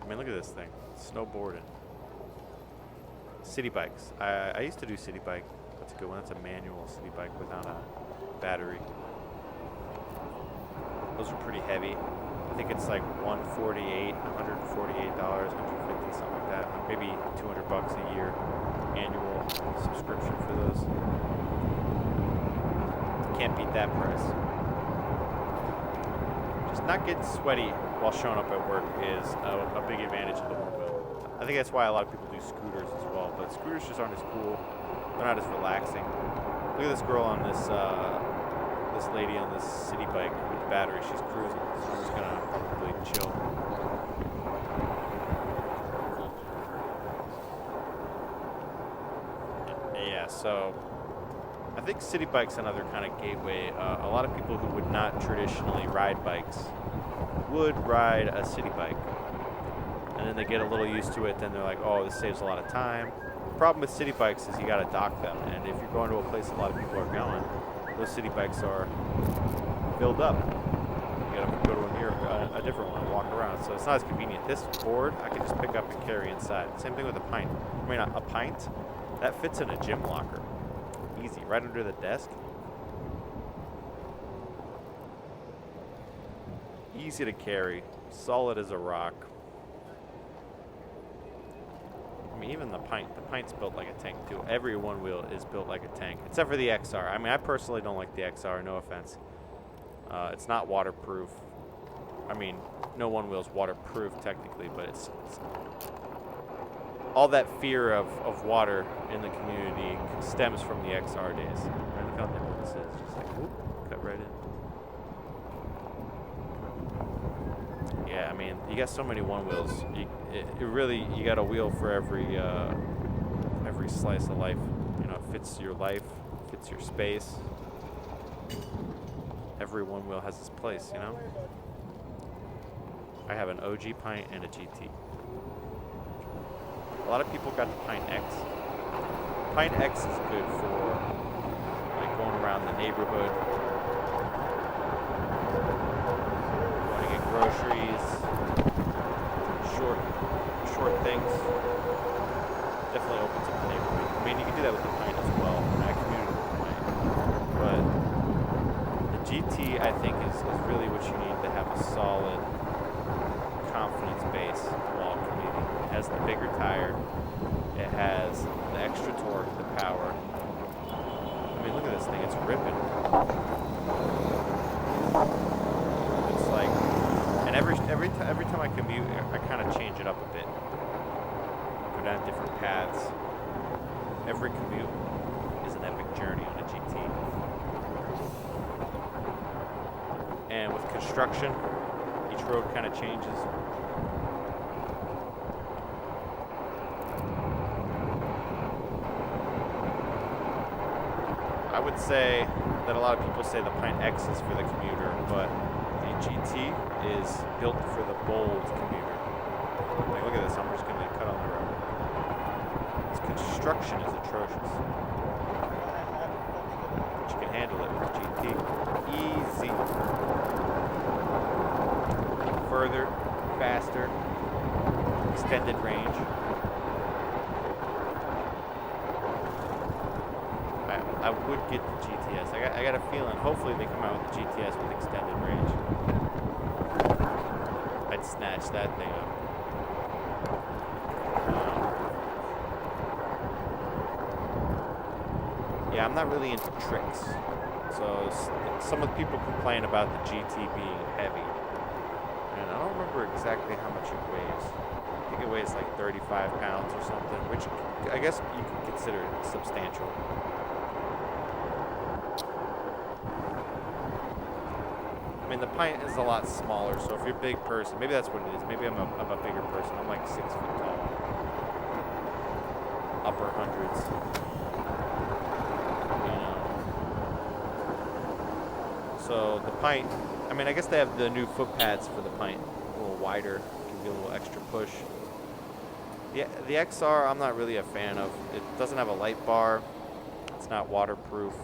A: I mean, look at this thing. Snowboarding. City bikes. I used to do city bike. That's a good one. That's a manual city bike without a battery. Those are pretty heavy. I think it's like $148, $150, something like that. Maybe $200 a year annual subscription for those. Can't beat that price. Just not getting sweaty while showing up at work is a big advantage of the Onewheel. I think that's why a lot of people do scooters as well, but scooters just aren't as cool. They're not as relaxing. Look at this girl on this lady on this city bike with the battery. She's cruising, so I'm just gonna probably chill. Yeah, so I think city bike's another kind of gateway. A lot of people who would not traditionally ride bikes would ride a city bike. And then they get a little used to it, then they're like, oh, this saves a lot of time. The problem with city bikes is you gotta dock them, and if you're going to a place a lot of people are going, those city bikes are filled up. You gotta go to a different one and walk around, so it's not as convenient. This board, I can just pick up and carry inside. Same thing with a Pint. I mean, a Pint, that fits in a gym locker. Easy, right under the desk. Easy to carry, solid as a rock. I mean, even the Pint's built like a tank too. Every Onewheel is built like a tank, except for the XR. I mean, I personally don't like the XR, no offense. It's not waterproof. I mean, no Onewheel's waterproof technically, but it's all that fear of water in the community stems from the XR days. Right, look how nimble this is. Just like, whoop, cut right in. Yeah, I mean, you got so many Onewheels. You got a wheel for every slice of life. You know, it fits your life, fits your space. Every Onewheel has its place, you know? I have an OG Pint and a GT. A lot of people got the Pint X. Pint X is good for like going around the neighborhood, going to get groceries, short things. Definitely opens up the neighborhood. I mean, you can do that with the Pint as well. I commuted with the Pint, but the GT I think is really what you need to have a solid confidence base while commuting. It has the bigger tire. It has the extra torque, the power. I mean, look at this thing. It's ripping. It's like, and every time I commute, I kind of change it up a bit. Go down different paths. Every commute is an epic journey on a GT. And with construction, each road kind of changes. I would say that a lot of people say the Pint X is for the commuter, but the GT is built for the bold commuter. Like, look at this, I'm just going to cut on the road. Its construction is atrocious. But you can handle it with GT. Easy. Further, faster, extended range. I would get the GTS. I got a feeling, hopefully they come out with the GTS with extended range. I'd snatch that thing up. Yeah, I'm not really into tricks. So some of the people complain about the GT being heavy. And I don't remember exactly how much it weighs. I think it weighs like 35 pounds or something, which I guess you could consider substantial. I mean, the Pint is a lot smaller, so if you're a big person, maybe that's what it is. Maybe I'm a bigger person. I'm like 6 foot tall. Upper hundreds. You know. So the Pint I mean, I guess they have the new foot pads for the Pint, a little wider, give you a little extra push. The XR, I'm not really a fan of. It doesn't have a light bar. It's not waterproof.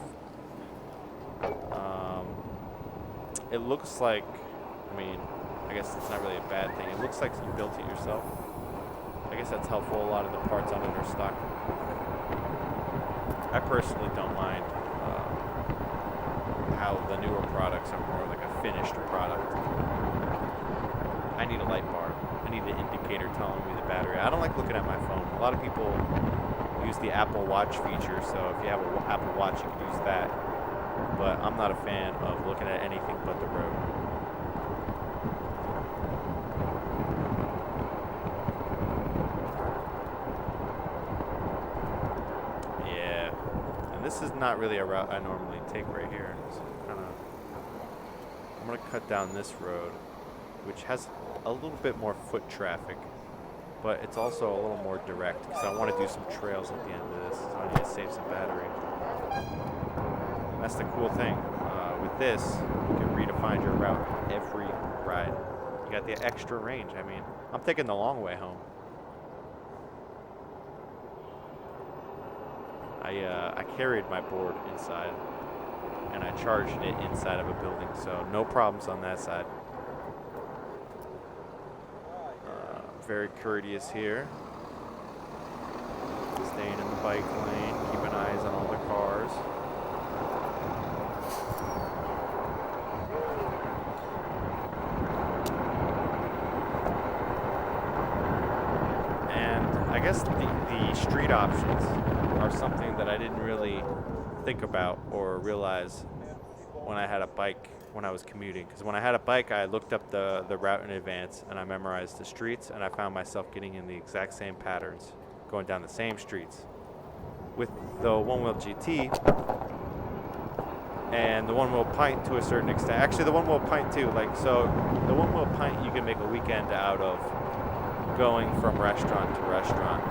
A: It looks like, I mean, I guess it's not really a bad thing. It looks like you built it yourself. I guess that's helpful. A lot of the parts on it are stock. I personally don't mind how the newer products are more like a finished product. I need a light bar. I need an indicator telling me the battery. I don't like looking at my phone. A lot of people use the Apple Watch feature, so if you have an Apple Watch, you can use that. But I'm not a fan of looking at anything but the road. Yeah, and this is not really a route I normally take right here. So I'm gonna cut down this road, which has a little bit more foot traffic, but it's also a little more direct because I want to do some trails at the end of this, so I need to save some battery. That's the cool thing. With this, you can redefine your route every ride. You got the extra range. I mean, I'm taking the long way home. I carried my board inside, and I charged it inside of a building, so no problems on that side. Very courteous here. Staying in the bike lane, keeping eyes on all the cars. And I guess the street options are something that I didn't really think about or realize when I had a bike when I was commuting. Because when I had a bike, I looked up the route in advance and I memorized the streets, and I found myself getting in the exact same patterns, going down the same streets. With the Onewheel GT and the Onewheel Pint to a certain extent, actually the Onewheel Pint too, like, so the Onewheel Pint you can make a weekend out of going from restaurant to restaurant,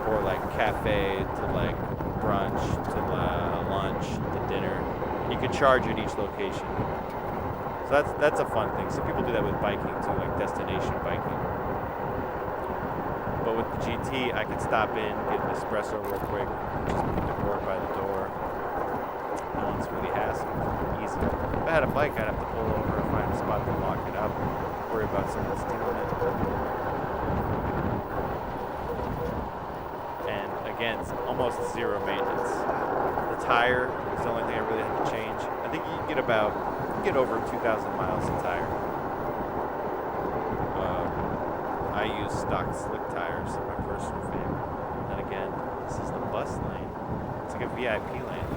A: or like cafe to like brunch to lunch to dinner. You could charge at each location. So that's a fun thing. Some people do that with biking too, like destination biking. But with the GT, I could stop in, get an espresso real quick, just put the board by the door. No one's really hassled. Easy. If I had a bike, I'd have to pull over, find a spot to lock it up, worry about someone stealing it. And again, it's almost zero maintenance. The tire is the only thing I really have to change. I think you can get over 2,000 miles of tire. I use stock slick tires, they're my personal favorite. And again, this is the bus lane. It's like a VIP lane.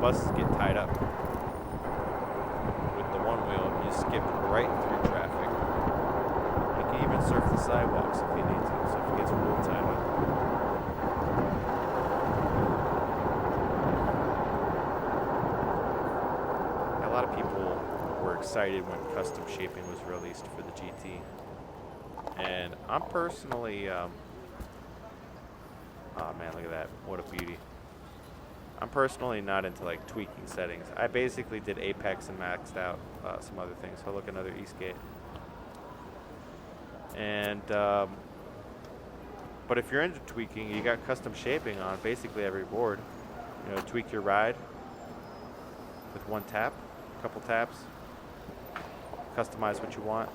A: Buses get tied up. With the Onewheel, you skip right through traffic. You can even surf the sidewalks if you need to, so if it gets real tied up. A lot of people were excited when custom shaping was released for the GT. And I'm personally, oh man, look at that. What a beauty. I'm personally not into like tweaking settings. I basically did Apex and maxed out some other things. So look, another Eastgate. And, but if you're into tweaking, you got custom shaping on basically every board. You know, tweak your ride with one tap, a couple taps. Customize what you want.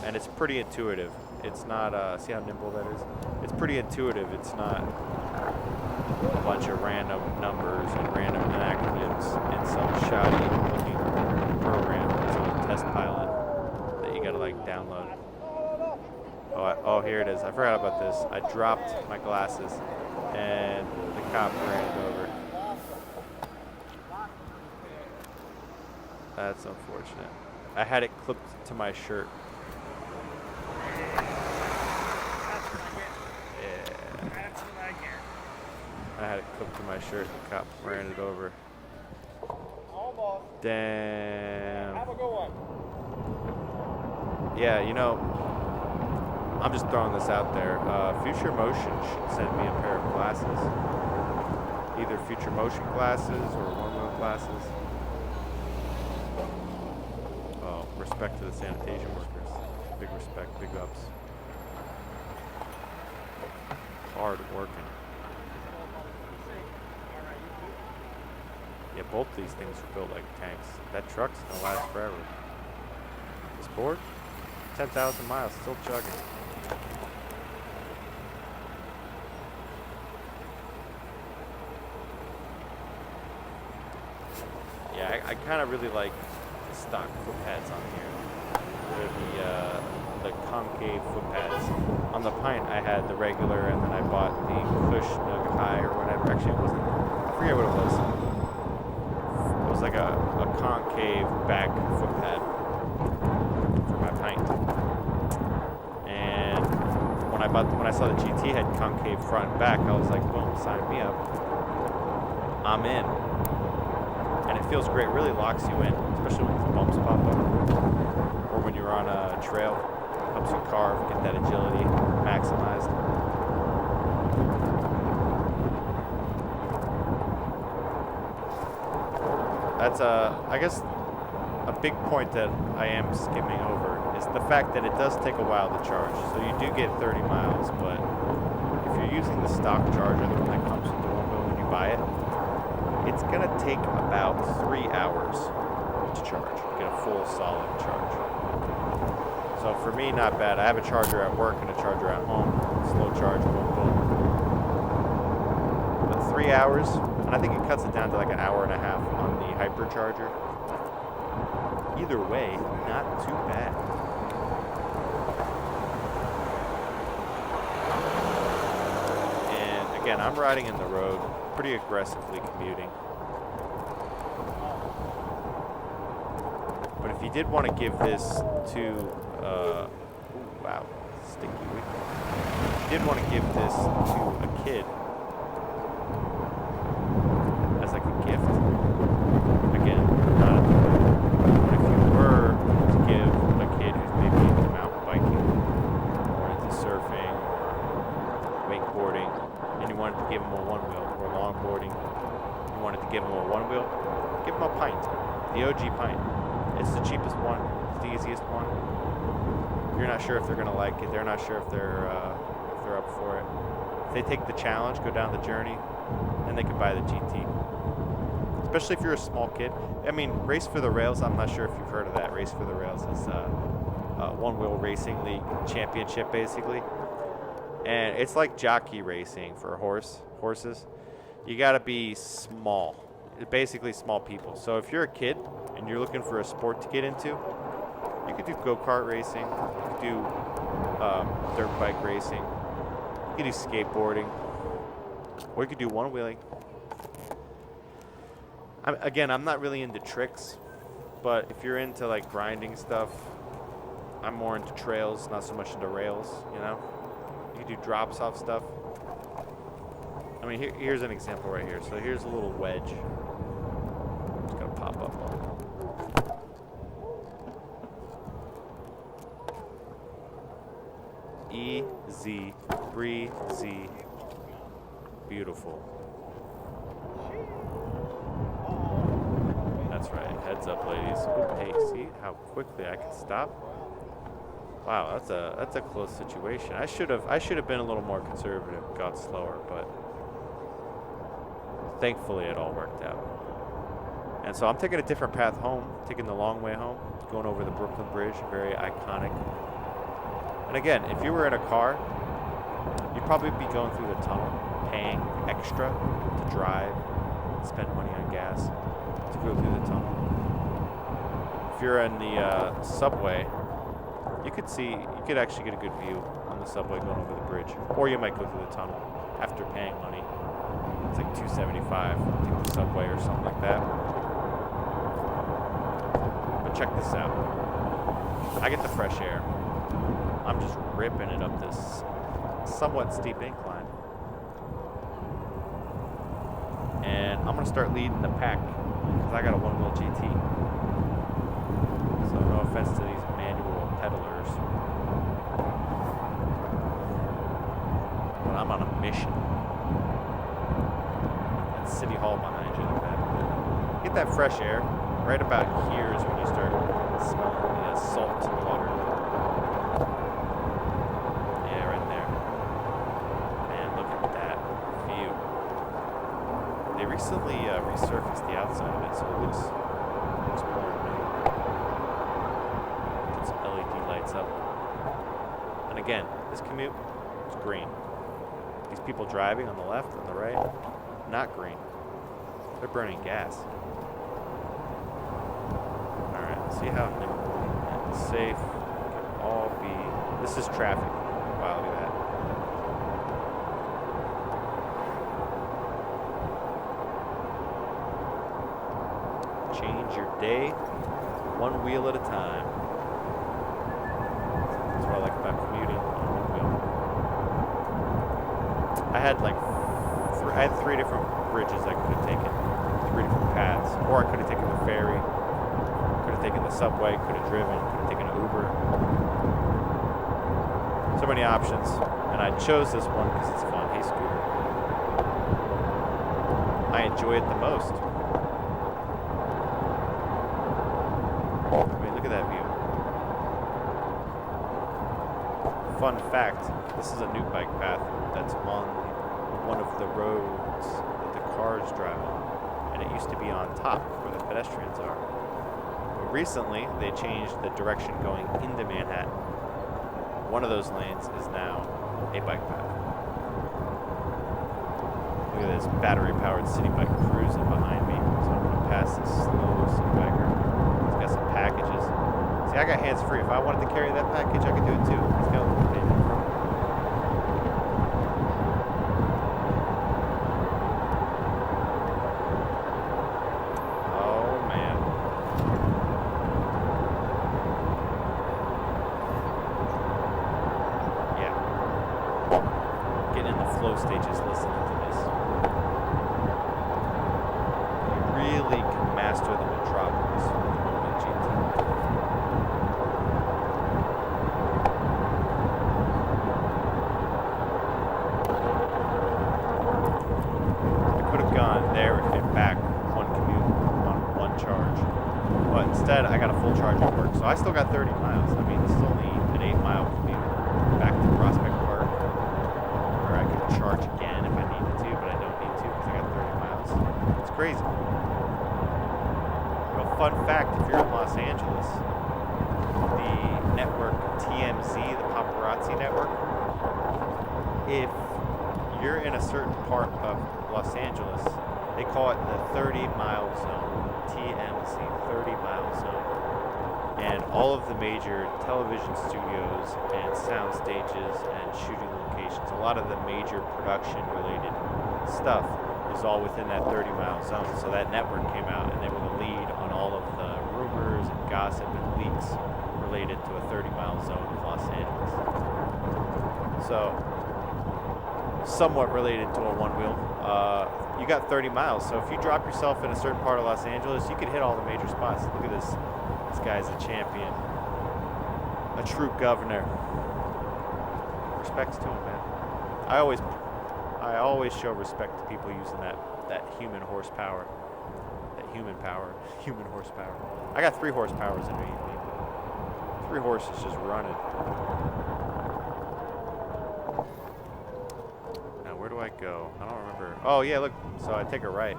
A: And it's pretty intuitive. It's not, see how nimble that is? It's pretty intuitive. It's not a bunch of random numbers and random acronyms in some shoddy looking program, some test pilot that you gotta like download. Oh, here it is. I forgot about this. I dropped my glasses and the cop ran it over. That's unfortunate. I had it clipped to my shirt. I had it clipped to my shirt. The cop ran it over. Damn. Have a good one. Yeah, you know, I'm just throwing this out there. Future Motion should send me a pair of glasses. either future motion classes or one-wheel classes. Oh, respect to the sanitation workers. Big respect, big ups. Hard working. Yeah, both these things are built like tanks. That truck's gonna last forever. This board, 10,000 miles, still chugging. Yeah, I kind of really like the stock foot pads on here. They're the concave foot pads. On the Pint, I had the regular, and then I bought the Push Nug High or whatever. Actually, it wasn't. I forget what it was. It was like a concave back foot pad for my Pint. And when I saw the GT had concave front and back, I was like, boom, sign me up. I'm in. And it feels great. It really locks you in, especially when these bumps pop up, or when you're on a trail. Helps you carve, get that agility maximized. That's I guess a big point that I am skimming over is the fact that it does take a while to charge. So you do get 30 miles, but if you're using the stock charger, the one that comes with the Onewheel when you buy it, it's gonna take about 3 hours to charge. Get a full solid charge. So for me, not bad. I have a charger at work and a charger at home. Slow charge, boom, boom. But 3 hours, and I think it cuts it down to like an hour and a half on the hypercharger. Either way, not too bad. And again, I'm riding in the road, pretty aggressively commuting. But if you did want to give this to ooh, wow, sticky wick. If you did want to give this to a kid as like a gift, again, not a but if you were to give a kid who's maybe into mountain biking or into surfing or wakeboarding, and you wanted to give them a one-wheel, or longboarding, you wanted to give them a one-wheel, give them a Pint, the OG Pint. It's the cheapest one, it's the easiest one. You're not sure if they're gonna like it. They're not sure if they're up for it. If they take the challenge, go down the journey, then they can buy the GT. Especially if you're a small kid. I mean, Race for the Rails. I'm not sure if you've heard of that. Race for the Rails is one-wheel racing league championship, basically, and it's like jockey racing for horses. You got to be small. It's basically small people. So if you're a kid and you're looking for a sport to get into, you could do go-kart racing, you could do dirt bike racing, you could do skateboarding, or you could do one-wheeling. I'm not really into tricks, but if you're into like grinding stuff, I'm more into trails, not so much into rails, you know? You could do drops off stuff. I mean, here's an example right here. So here's a little wedge. It's gonna pop up on it. Easy, breezy, beautiful. That's right. Heads up, ladies. Ooh, hey, see how quickly I can stop? Wow, that's a close situation. I should have been a little more conservative, got slower, but thankfully it all worked out. And so I'm taking a different path home, taking the long way home, going over the Brooklyn Bridge, very iconic. And again, if you were in a car, you'd probably be going through the tunnel, paying extra to drive, spend money on gas to go through the tunnel. If you're in the subway, you could actually get a good view on the subway going over the bridge, or you might go through the tunnel after paying money. It's like $2.75, take the subway or something like that. But check this out. I get the fresh air. I'm just ripping it up this somewhat steep incline. And I'm going to start leading the pack because I got a Onewheel GT. So no offense to these manual pedalers, but I'm on a mission. And get that fresh air. Right about here is when you start smelling the salt in the water. Yeah, right there. Man, look at that view. They recently resurfaced the outside of it, so it looks more new. Put some LED lights up. And again, this commute is green. These people driving on the left and the right, not green. They're burning gas. Alright, let's see how nimble and safe can all be. This is traffic. Wow, look at that. Change your day one wheel at a time. That's what I like about commuting on one wheel. I had like three different bridges I could have taken, 3 different paths, or I could have taken the ferry, could have taken the subway, could have driven, could have taken an Uber. So many options, and I chose this one because it's fun. Hey, Scooter. I enjoy it the most. I mean, look at that view. Fun fact, this is a new bike path that's on one of the roads that the cars drive on, and it used to be on top where the pedestrians are. But recently, they changed the direction going into Manhattan. One of those lanes is now a bike path. Look at this battery-powered city bike cruising behind me. So I'm going to pass this slow city biker. He's got some packages. See, I got hands-free. If I wanted to carry that package, I could do it too. He's got a little thing. Stages listening to this. You really can master the metropolis with the Onewheel GT. I could have gone there and back one commute on one charge, but instead I got a full charge at work, so I still got 30 miles. I mean, this is only an 8-mile commute back to Prospect Park. I could charge again if I needed to, but I don't need to because I got 30 miles. It's crazy. Well, fun fact, if you're in Los Angeles, the network TMZ, the paparazzi network, if you're in a certain part of Los Angeles, they call it the 30-mile zone. TMZ, 30-mile zone. And all of the major television studios and sound stages and shooting locations, a lot of the major production-related stuff is all within that 30-mile zone. So that network came out, and they were the lead on all of the rumors and gossip and leaks related to a 30-mile zone of Los Angeles. So, somewhat related to a one-wheel. You got 30 miles, so if you drop yourself in a certain part of Los Angeles, you could hit all the major spots. Look at this. This guy's a champion. A true governor. Respects to him, man. I always show respect to people using that human horsepower. That human power. Human horsepower. I got 3 horsepowers in me. 3 horses just running. Now where do I go? I don't remember. Oh yeah, look. So I take a right.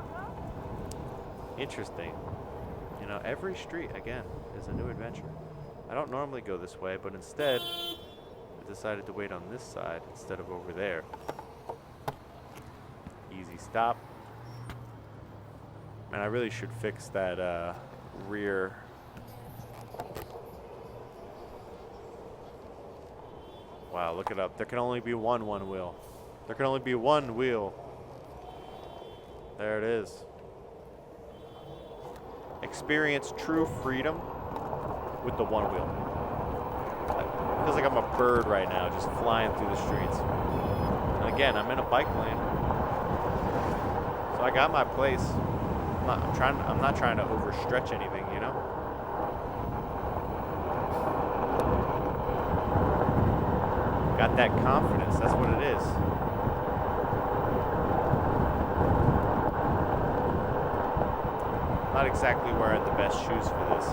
A: Interesting. You know, every street, again, is a new adventure. I don't normally go this way, but instead, I decided to wait on this side instead of over there. Easy stop. Man, I really should fix that rear. Wow, look it up. There can only be one wheel. There can only be one wheel. There it is. Experience true freedom with the one wheel. It feels like I'm a bird right now, just flying through the streets. And again, I'm in a bike lane, so I got my place. I'm not trying to overstretch anything, you know. Got that confidence. That's what it is. Not Not exactly wearing the best shoes for this,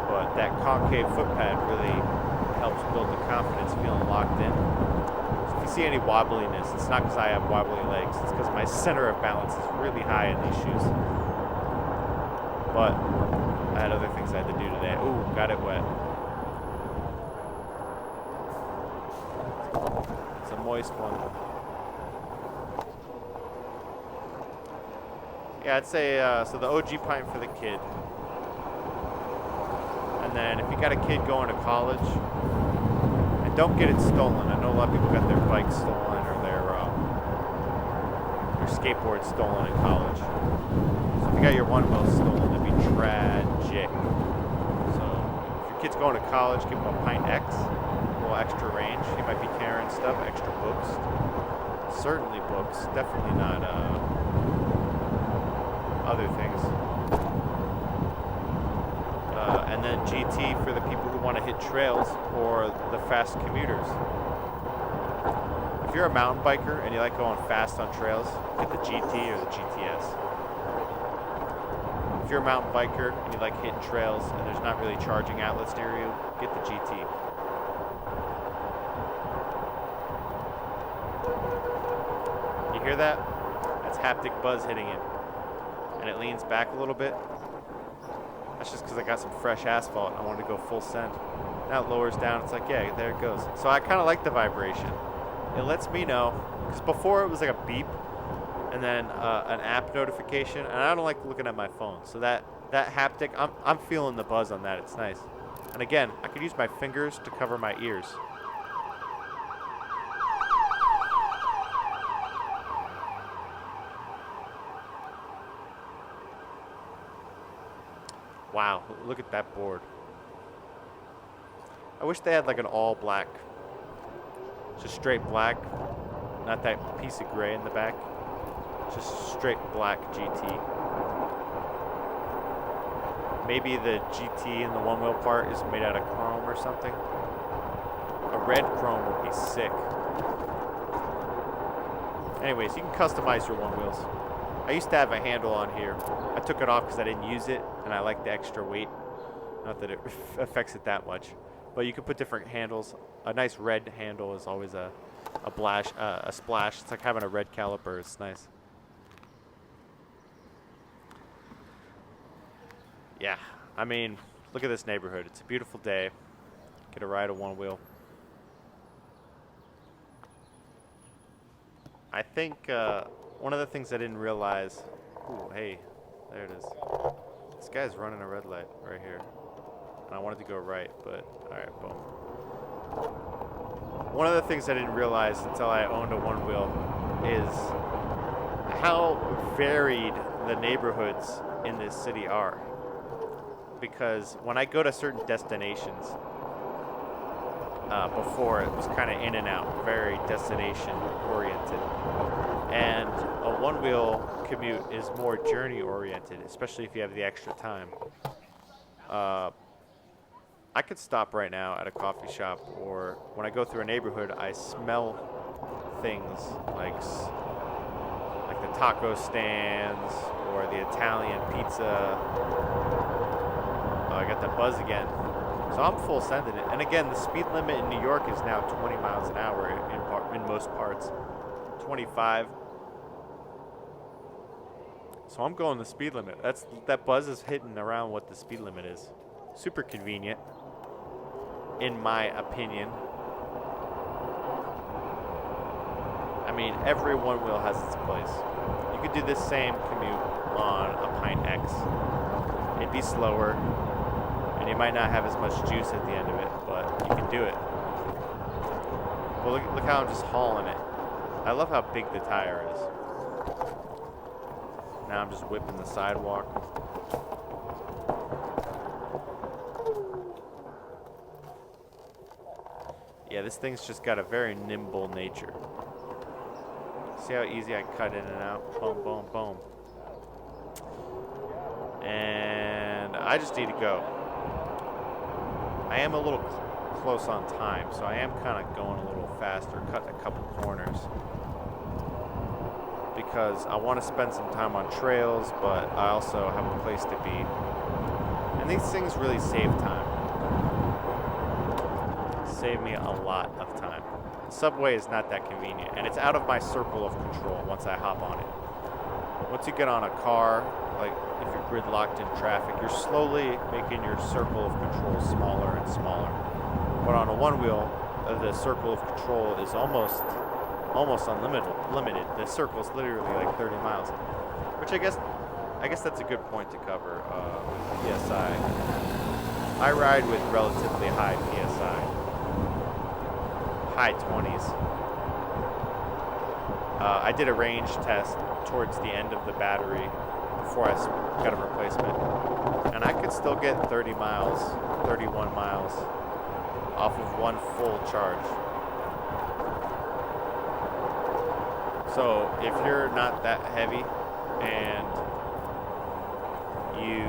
A: but that concave foot pad really helps build the confidence, feeling locked in. So if you see any wobbliness, it's not because I have wobbly legs, it's because my center of balance is really high in these shoes. But I had other things I had to do today. Ooh, got it wet. It's a moist one. Yeah, I'd say, so the OG pint for the kid. And then if you got a kid going to college, and don't get it stolen. I know a lot of people got their bikes stolen or their skateboard stolen in college. So if you got your one wheel stolen, that'd be tragic. So if your kid's going to college, give him a Pint X, a little extra range. He might be carrying stuff, extra books. Certainly books, definitely not other things. And then GT for the people who want to hit trails or the fast commuters. If you're a mountain biker and you like going fast on trails, get the GT or the GTS. If you're a mountain biker and you like hitting trails and there's not really charging outlets near you, get the GT. You hear that? That's haptic buzz hitting it. And it leans back a little bit. That's just because I got some fresh asphalt and I wanted to go full send. Now it lowers down. It's like, yeah, there it goes. So I kind of like the vibration. It lets me know, because before it was like a beep and then an app notification, and I don't like looking at my phone. So that haptic, I'm feeling the buzz on that. It's nice. And again, I could use my fingers to cover my ears. Wow, look at that board. I wish they had like an all black, just straight black, not that piece of gray in the back, just straight black GT. Maybe the GT in the one wheel part is made out of chrome or something. A red chrome would be sick. Anyways, you can customize your one wheels. I used to have a handle on here. I took it off because I didn't use it, and I like the extra weight. Not that it affects it that much. But you can put different handles. A nice red handle is always a splash. It's like having a red caliper. It's nice. Yeah, I mean, look at this neighborhood. It's a beautiful day. Get a ride a one wheel. I think one of the things I didn't realize. Ooh, hey, there it is. This guy's running a red light right here. And I wanted to go right, but alright, boom. One of the things I didn't realize until I owned a one wheel is how varied the neighborhoods in this city are. Because when I go to certain destinations, before it was kind of in and out, very destination oriented. And a one wheel commute is more journey oriented, especially if you have the extra time. I could stop right now at a coffee shop, or when I go through a neighborhood, I smell things like the taco stands or the Italian pizza. I got that buzz again. So I'm full sending it. And again, the speed limit in New York is now 20 miles an hour in most parts. 25. So I'm going the speed limit. That buzz is hitting around what the speed limit is. Super convenient, in my opinion. I mean, every one wheel has its place. You could do this same commute on a Pint X. It'd be slower, and you might not have as much juice at the end of it, but you can do it. Well, look how I'm just hauling it. I love how big the tire is. Now I'm just whipping the sidewalk. Yeah, this thing's just got a very nimble nature. See how easy I cut in and out? Boom, boom, boom. And I just need to go. I am a little close on time, so I am kind of going a little faster, cutting a couple corners. because I want to spend some time on trails, but I also have a place to be. And these things really save time. Save me a lot of time. The subway is not that convenient, and it's out of my circle of control once I hop on it. Once you get on a car, like if you're gridlocked in traffic, you're slowly making your circle of control smaller and smaller. But on a one wheel, the circle of control is almost unlimited. The circle is literally like 30 miles, which I guess that's a good point to cover. PSI. I ride with relatively high PSI, high 20s. I did a range test towards the end of the battery before I got a replacement, and I could still get 30 miles, 31 miles off of one full charge. So if you're not that heavy and you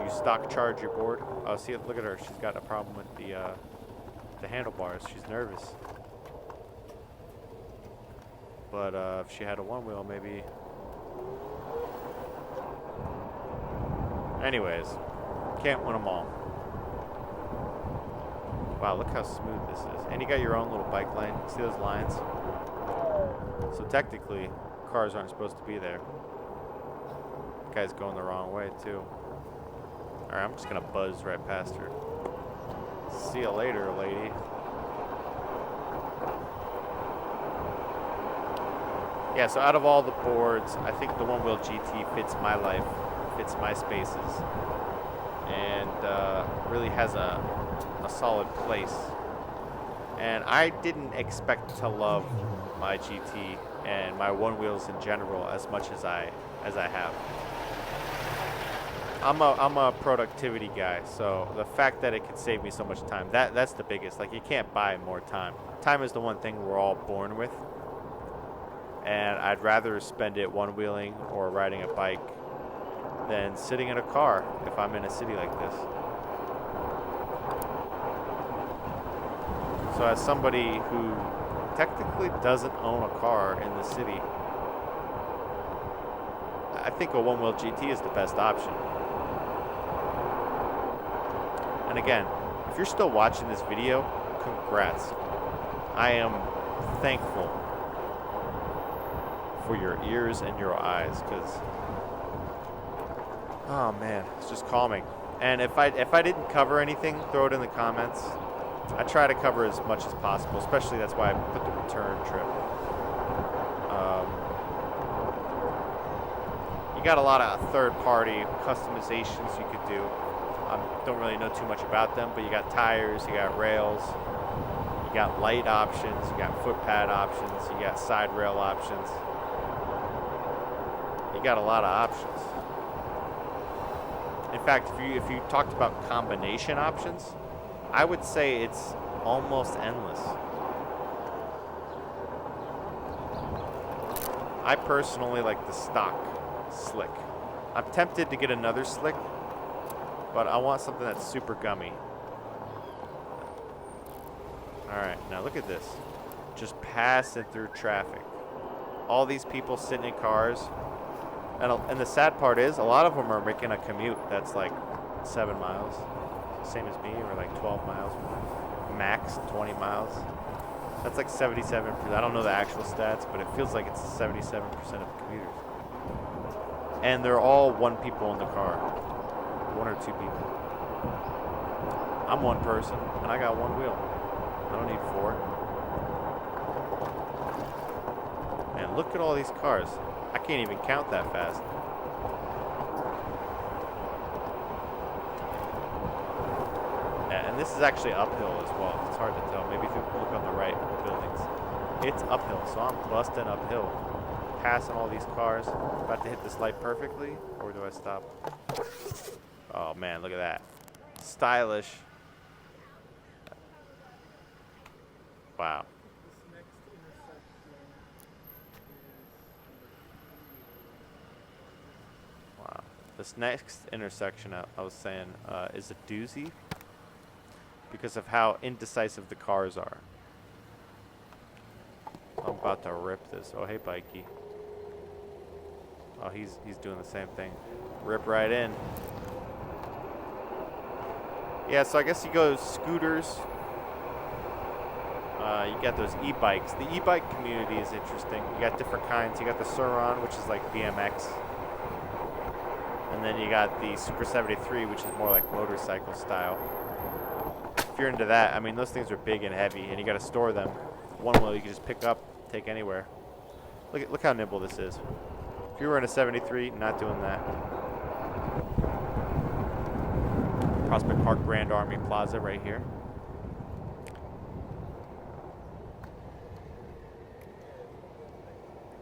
A: you stock charge your board. Oh, see, look at her. She's got a problem with the handlebars. She's nervous. But if she had a one wheel, maybe. Anyways, can't win them all. Wow, look how smooth this is. And you got your own little bike lane. See those lines? So technically, cars aren't supposed to be there. The guy's going the wrong way, too. Alright, I'm just going to buzz right past her. See you later, lady. Yeah, so out of all the boards, I think the Onewheel GT fits my life, fits my spaces, and really has a solid place. And I didn't expect to love my GT and my one wheels in general as much as I have. I'm a productivity guy, so the fact that it could save me so much time, that's the biggest. Like, you can't buy more time. Time is the one thing we're all born with. And I'd rather spend it one-wheeling or riding a bike than sitting in a car if I'm in a city like this. So as somebody who technically doesn't own a car in the city, I think a Onewheel GT is the best option. And again, if you're still watching this video, congrats. I am thankful for your ears and your eyes, because oh man, it's just calming. And if I didn't cover anything, throw it in the comments. I try to cover as much as possible, especially that's why I put the return trip. You got a lot of third-party customizations you could do. Don't really know too much about them, but you got tires, you got rails, you got light options, you got foot pad options, you got side rail options. You got a lot of options. In fact, if you talked about combination options, I would say it's almost endless. I personally like the stock slick. I'm tempted to get another slick, but I want something that's super gummy. Alright, now look at this. Just passing through traffic. All these people sitting in cars. And the sad part is, a lot of them are making a commute that's like 7 miles. Same as me, or like 12 miles. Max 20 miles. That's like 77%. I don't know the actual stats, but it feels like it's 77% of commuters. And they're all one people in the car. One or two people. I'm one person, and I got one wheel. I don't need four. Man, look at all these cars. I can't even count that fast. Yeah, and this is actually uphill as well. It's hard to tell. Maybe if you look on the right at the buildings. It's uphill, so I'm busting uphill. Passing all these cars. About to hit this light perfectly, or do I stop? Oh man, look at that. Stylish. Wow. Wow. This next intersection, I was saying, is a doozy because of how indecisive the cars are. I'm about to rip this. Oh, hey, Bikey. Oh, he's doing the same thing. Rip right in. Yeah, so I guess you go scooters. You got those e-bikes. The e-bike community is interesting. You got different kinds. You got the Suron, which is like BMX. And then you got the Super 73, which is more like motorcycle style. If you're into that, I mean, those things are big and heavy, and you got to store them. One wheel you can just pick up, take anywhere. Look how nimble this is. If you were in a 73, not doing that. Prospect Park Grand Army Plaza right here.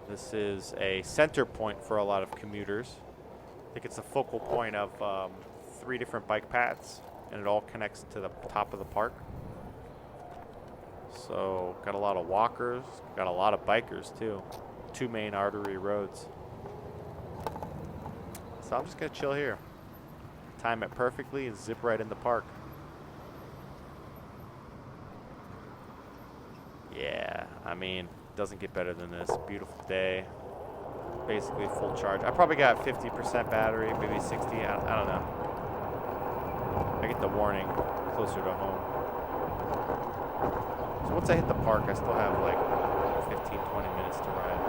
A: This is a center point for a lot of commuters. I think it's a focal point of 3 different bike paths, and it all connects to the top of the park. So got a lot of walkers, got a lot of bikers too. 2 main artery roads. So I'm just gonna chill here. Time it perfectly and zip right in the park. Yeah, I mean, doesn't get better than this. Beautiful day. Basically full charge. I probably got 50% battery, maybe 60. I don't know. I get the warning closer to home. So once I hit the park, I still have like 15, 20 minutes to ride.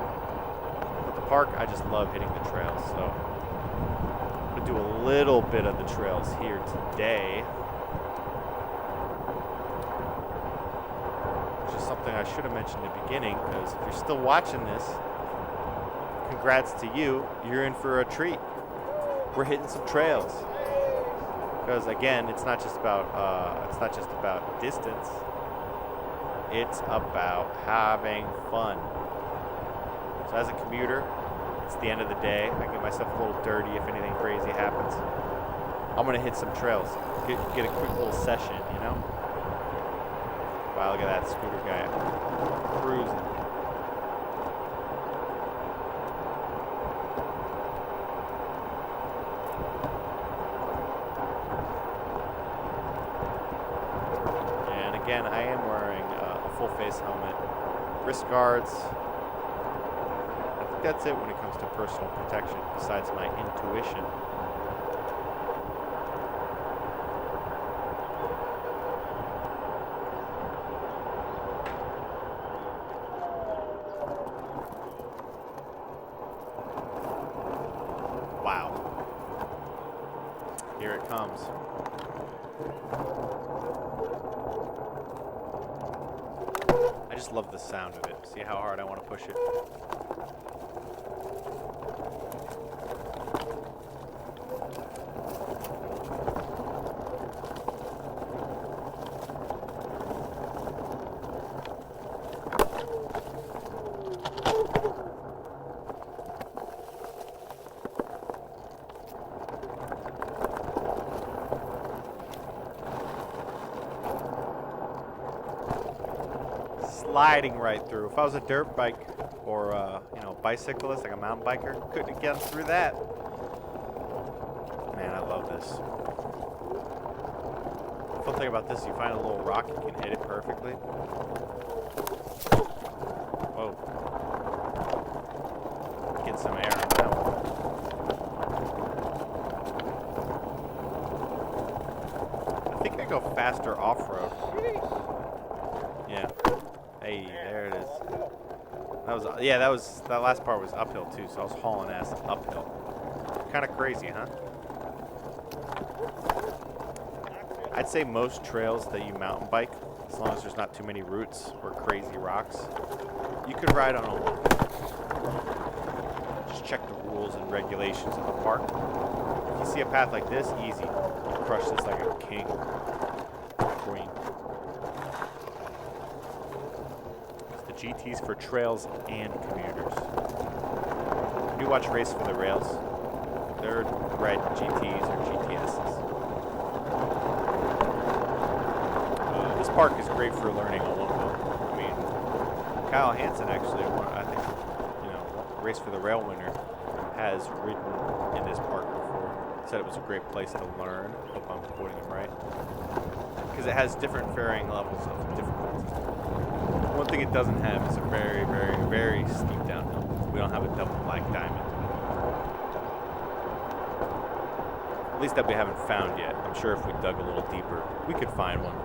A: But the park, I just love hitting the trails. So I'm gonna do a little bit of the trails here today. Which is something I should have mentioned in the beginning, because if you're still watching this, congrats to you. You're in for a treat. We're hitting some trails. Because again, it's not just about distance. It's about having fun. So as a commuter, it's the end of the day. I get myself a little dirty if anything crazy happens. I'm gonna hit some trails. Get a quick little session, you know? Wow, look at that scooter guy cruising. Again, I am wearing a full face helmet, wrist guards. I think that's it when it comes to personal protection, besides my intuition. Wow. Here it comes. I just love the sound of it. See how hard I want to push it. Sliding right through. If I was a dirt bike or bicyclist, like a mountain biker, couldn't have gotten through that. Man, I love this. The fun thing about this, you find a little rock, you can hit it perfectly. Whoa. Get some air on that one. I think I go faster off-road. Yeah. Hey, there it is. That last part was uphill too, so I was hauling ass uphill. Kind of crazy, huh? I'd say most trails that you mountain bike, as long as there's not too many roots or crazy rocks, you could ride on them. Just check the rules and regulations of the park. If you see a path like this, easy. You crush this like a king or queen. GTs for trails and commuters. You watch Race for the Rails. They're red GTs or GTSs. This park is great for learning a Onewheel. I mean, Kyle Hansen actually, Race for the Rail winner, has ridden in this park before. said it was a great place to learn. Hope I'm quoting him right. Because it has different varying levels of difficulty. One thing it doesn't have is a very, very, very steep downhill. We don't have a double black diamond. At least that we haven't found yet. I'm sure if we dug a little deeper, we could find one.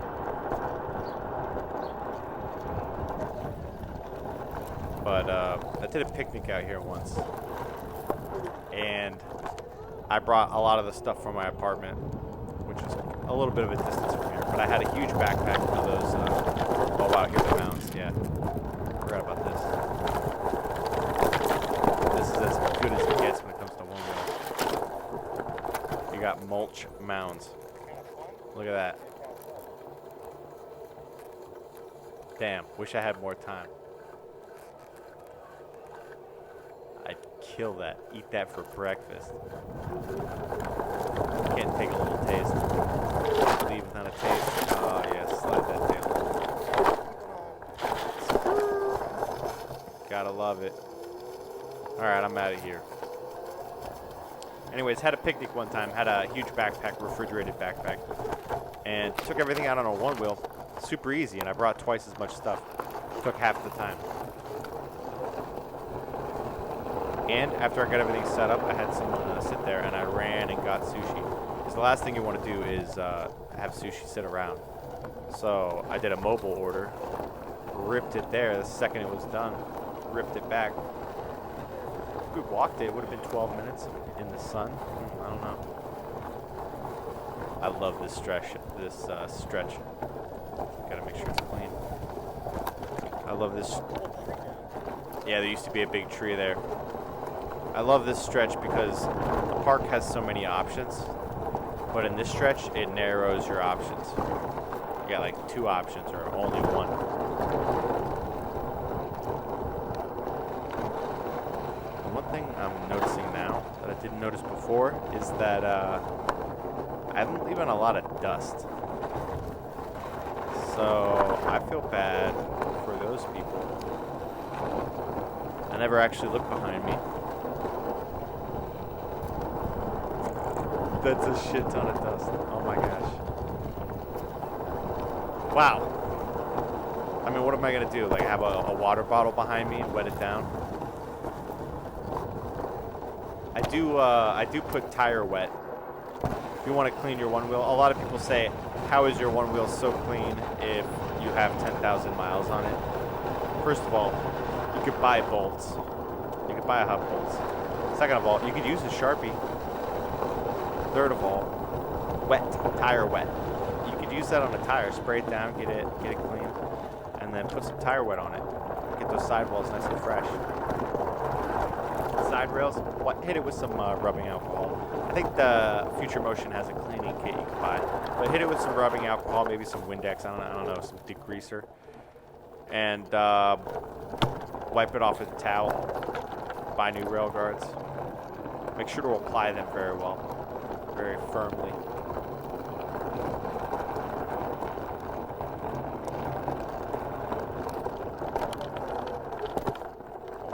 A: But I did a picnic out here once. And I brought a lot of the stuff from my apartment, which is a little bit of a distance from here. But I had a huge backpack for those. Oh wow, here's the mounds. Yeah, forgot about this. This is as good as it gets when it comes to one wheel. You got mulch mounds. Look at that. Damn, wish I had more time. I'd kill that. Eat that for breakfast. Can't take a little taste. Leave without a taste. Oh yeah, slide that tail. Gotta love it. Alright, I'm out of here. Anyways, had a picnic one time. Had a huge backpack, refrigerated backpack. And took everything out on a one wheel. Super easy, and I brought twice as much stuff. Took half the time. And after I got everything set up, I had someone sit there, and I ran and got sushi. Because the last thing you want to do is have sushi sit around. So I did a mobile order, ripped it there. The second it was done, ripped it back. If we walked it, it would have been 12 minutes in the sun. I don't know. I love this stretch. Gotta make sure it's clean. I love this. Yeah, there used to be a big tree there. I love this stretch because the park has so many options, but in this stretch, it narrows your options. You got like 2 options or only one. And one thing I'm noticing now that I didn't notice before is that I'm leaving a lot of dust. So I feel bad for those people. I never actually looked behind me. That's a shit ton of dust. Oh my gosh. Wow. I mean, what am I gonna do? Like have a water bottle behind me and wet it down? I do put tire wet. If you want to clean your one wheel, a lot of people say, how is your one wheel so clean if you have 10,000 miles on it? First of all, you could buy bolts. You could buy a hub bolts. Second of all, you could use a Sharpie. Third of all, tire wet. You could use that on a tire, spray it down, get it clean, and then put some tire wet on it. Get those sidewalls nice and fresh. Side rails, hit it with some rubbing alcohol. I think the Future Motion has a cleaning kit you can buy, but hit it with some rubbing alcohol, maybe some Windex, I don't know, some degreaser, and wipe it off with a towel. Buy new rail guards. Make sure to apply them very well. Very firmly.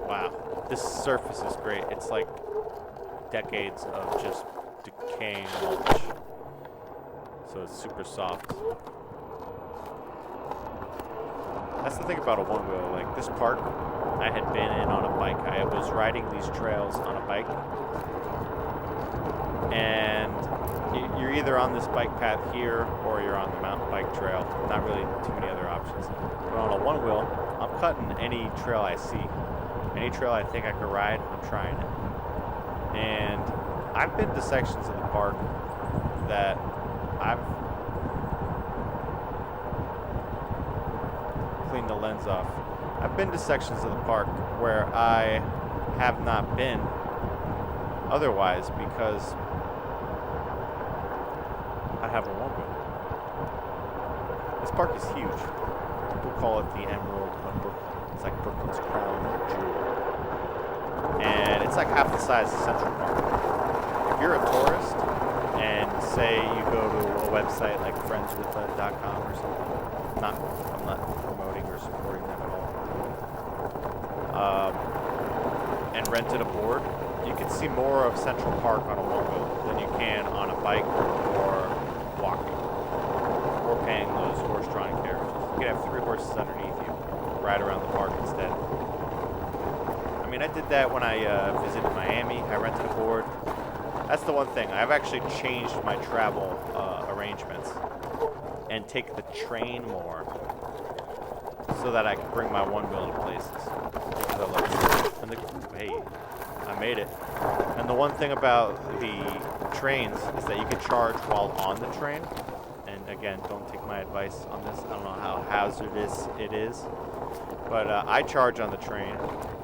A: Wow, this surface is great. It's like decades of just decaying mulch. So it's super soft. That's the thing about a one wheel. Like this park, I had been in on a bike. I was riding these trails on a bike. And you're either on this bike path here or you're on the mountain bike trail. Not really too many other options. But on a one wheel, I'm cutting any trail I see. Any trail I think I could ride, I'm trying it. And I've been to sections of the park that I've cleaned the lens off. I've been to sections of the park where I have not been otherwise because I have a one wheel. This park is huge. People call it the Emerald of Brooklyn. It's like Brooklyn's crown jewel. And it's like half the size of Central Park. If you're a tourist and say you go to a website like friendswith.com or something, I'm not promoting or supporting them at all, and rented a board, you can see more of Central Park on a one-wheel than you can on a bike or walking, or paying those horse-drawn carriages. You can have 3 horses underneath you, ride around the park instead. I mean, I did that when I visited Miami. I rented a board. That's the one thing. I've actually changed my travel arrangements and take the train more so that I can bring my one-wheel to places. Because I love it. And hey, I made it. And the one thing about the trains is that you can charge while on the train. And again, don't take my advice on this. I don't know how hazardous it is. But I charge on the train,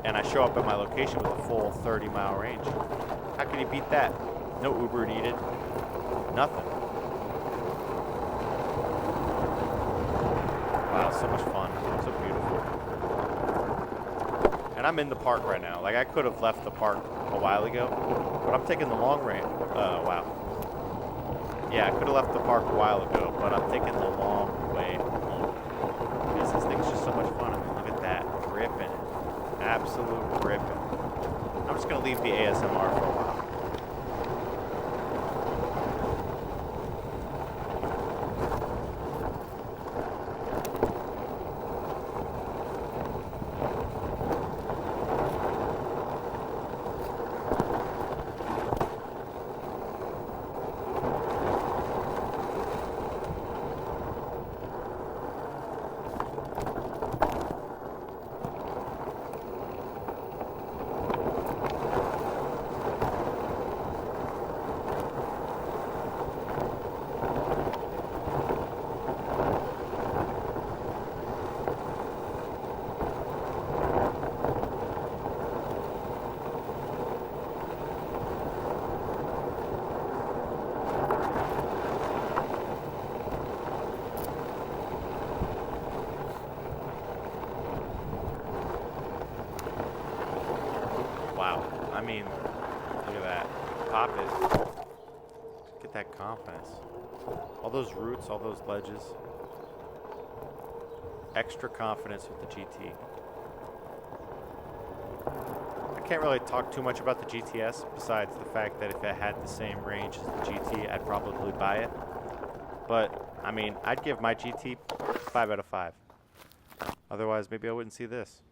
A: and I show up at my location with a full 30-mile range. How can you beat that? No Uber needed. Nothing. Wow, so much fun. So beautiful. And I'm in the park right now. Like, I could have left the park a while ago, but I'm taking the long range. Wow. Yeah, I could have left the park a while ago, but I'm taking the long way home. Because this thing's just so much fun. I mean, look at that. Ripping. Absolute ripping. I'm just going to leave the ASMR for a while. I mean, look at that. Pop it. Get that confidence. All those roots, all those ledges. Extra confidence with the GT. I can't really talk too much about the GTS besides the fact that if it had the same range as the GT, I'd probably buy it. But, I mean, I'd give my GT 5 out of 5. Otherwise, maybe I wouldn't see this.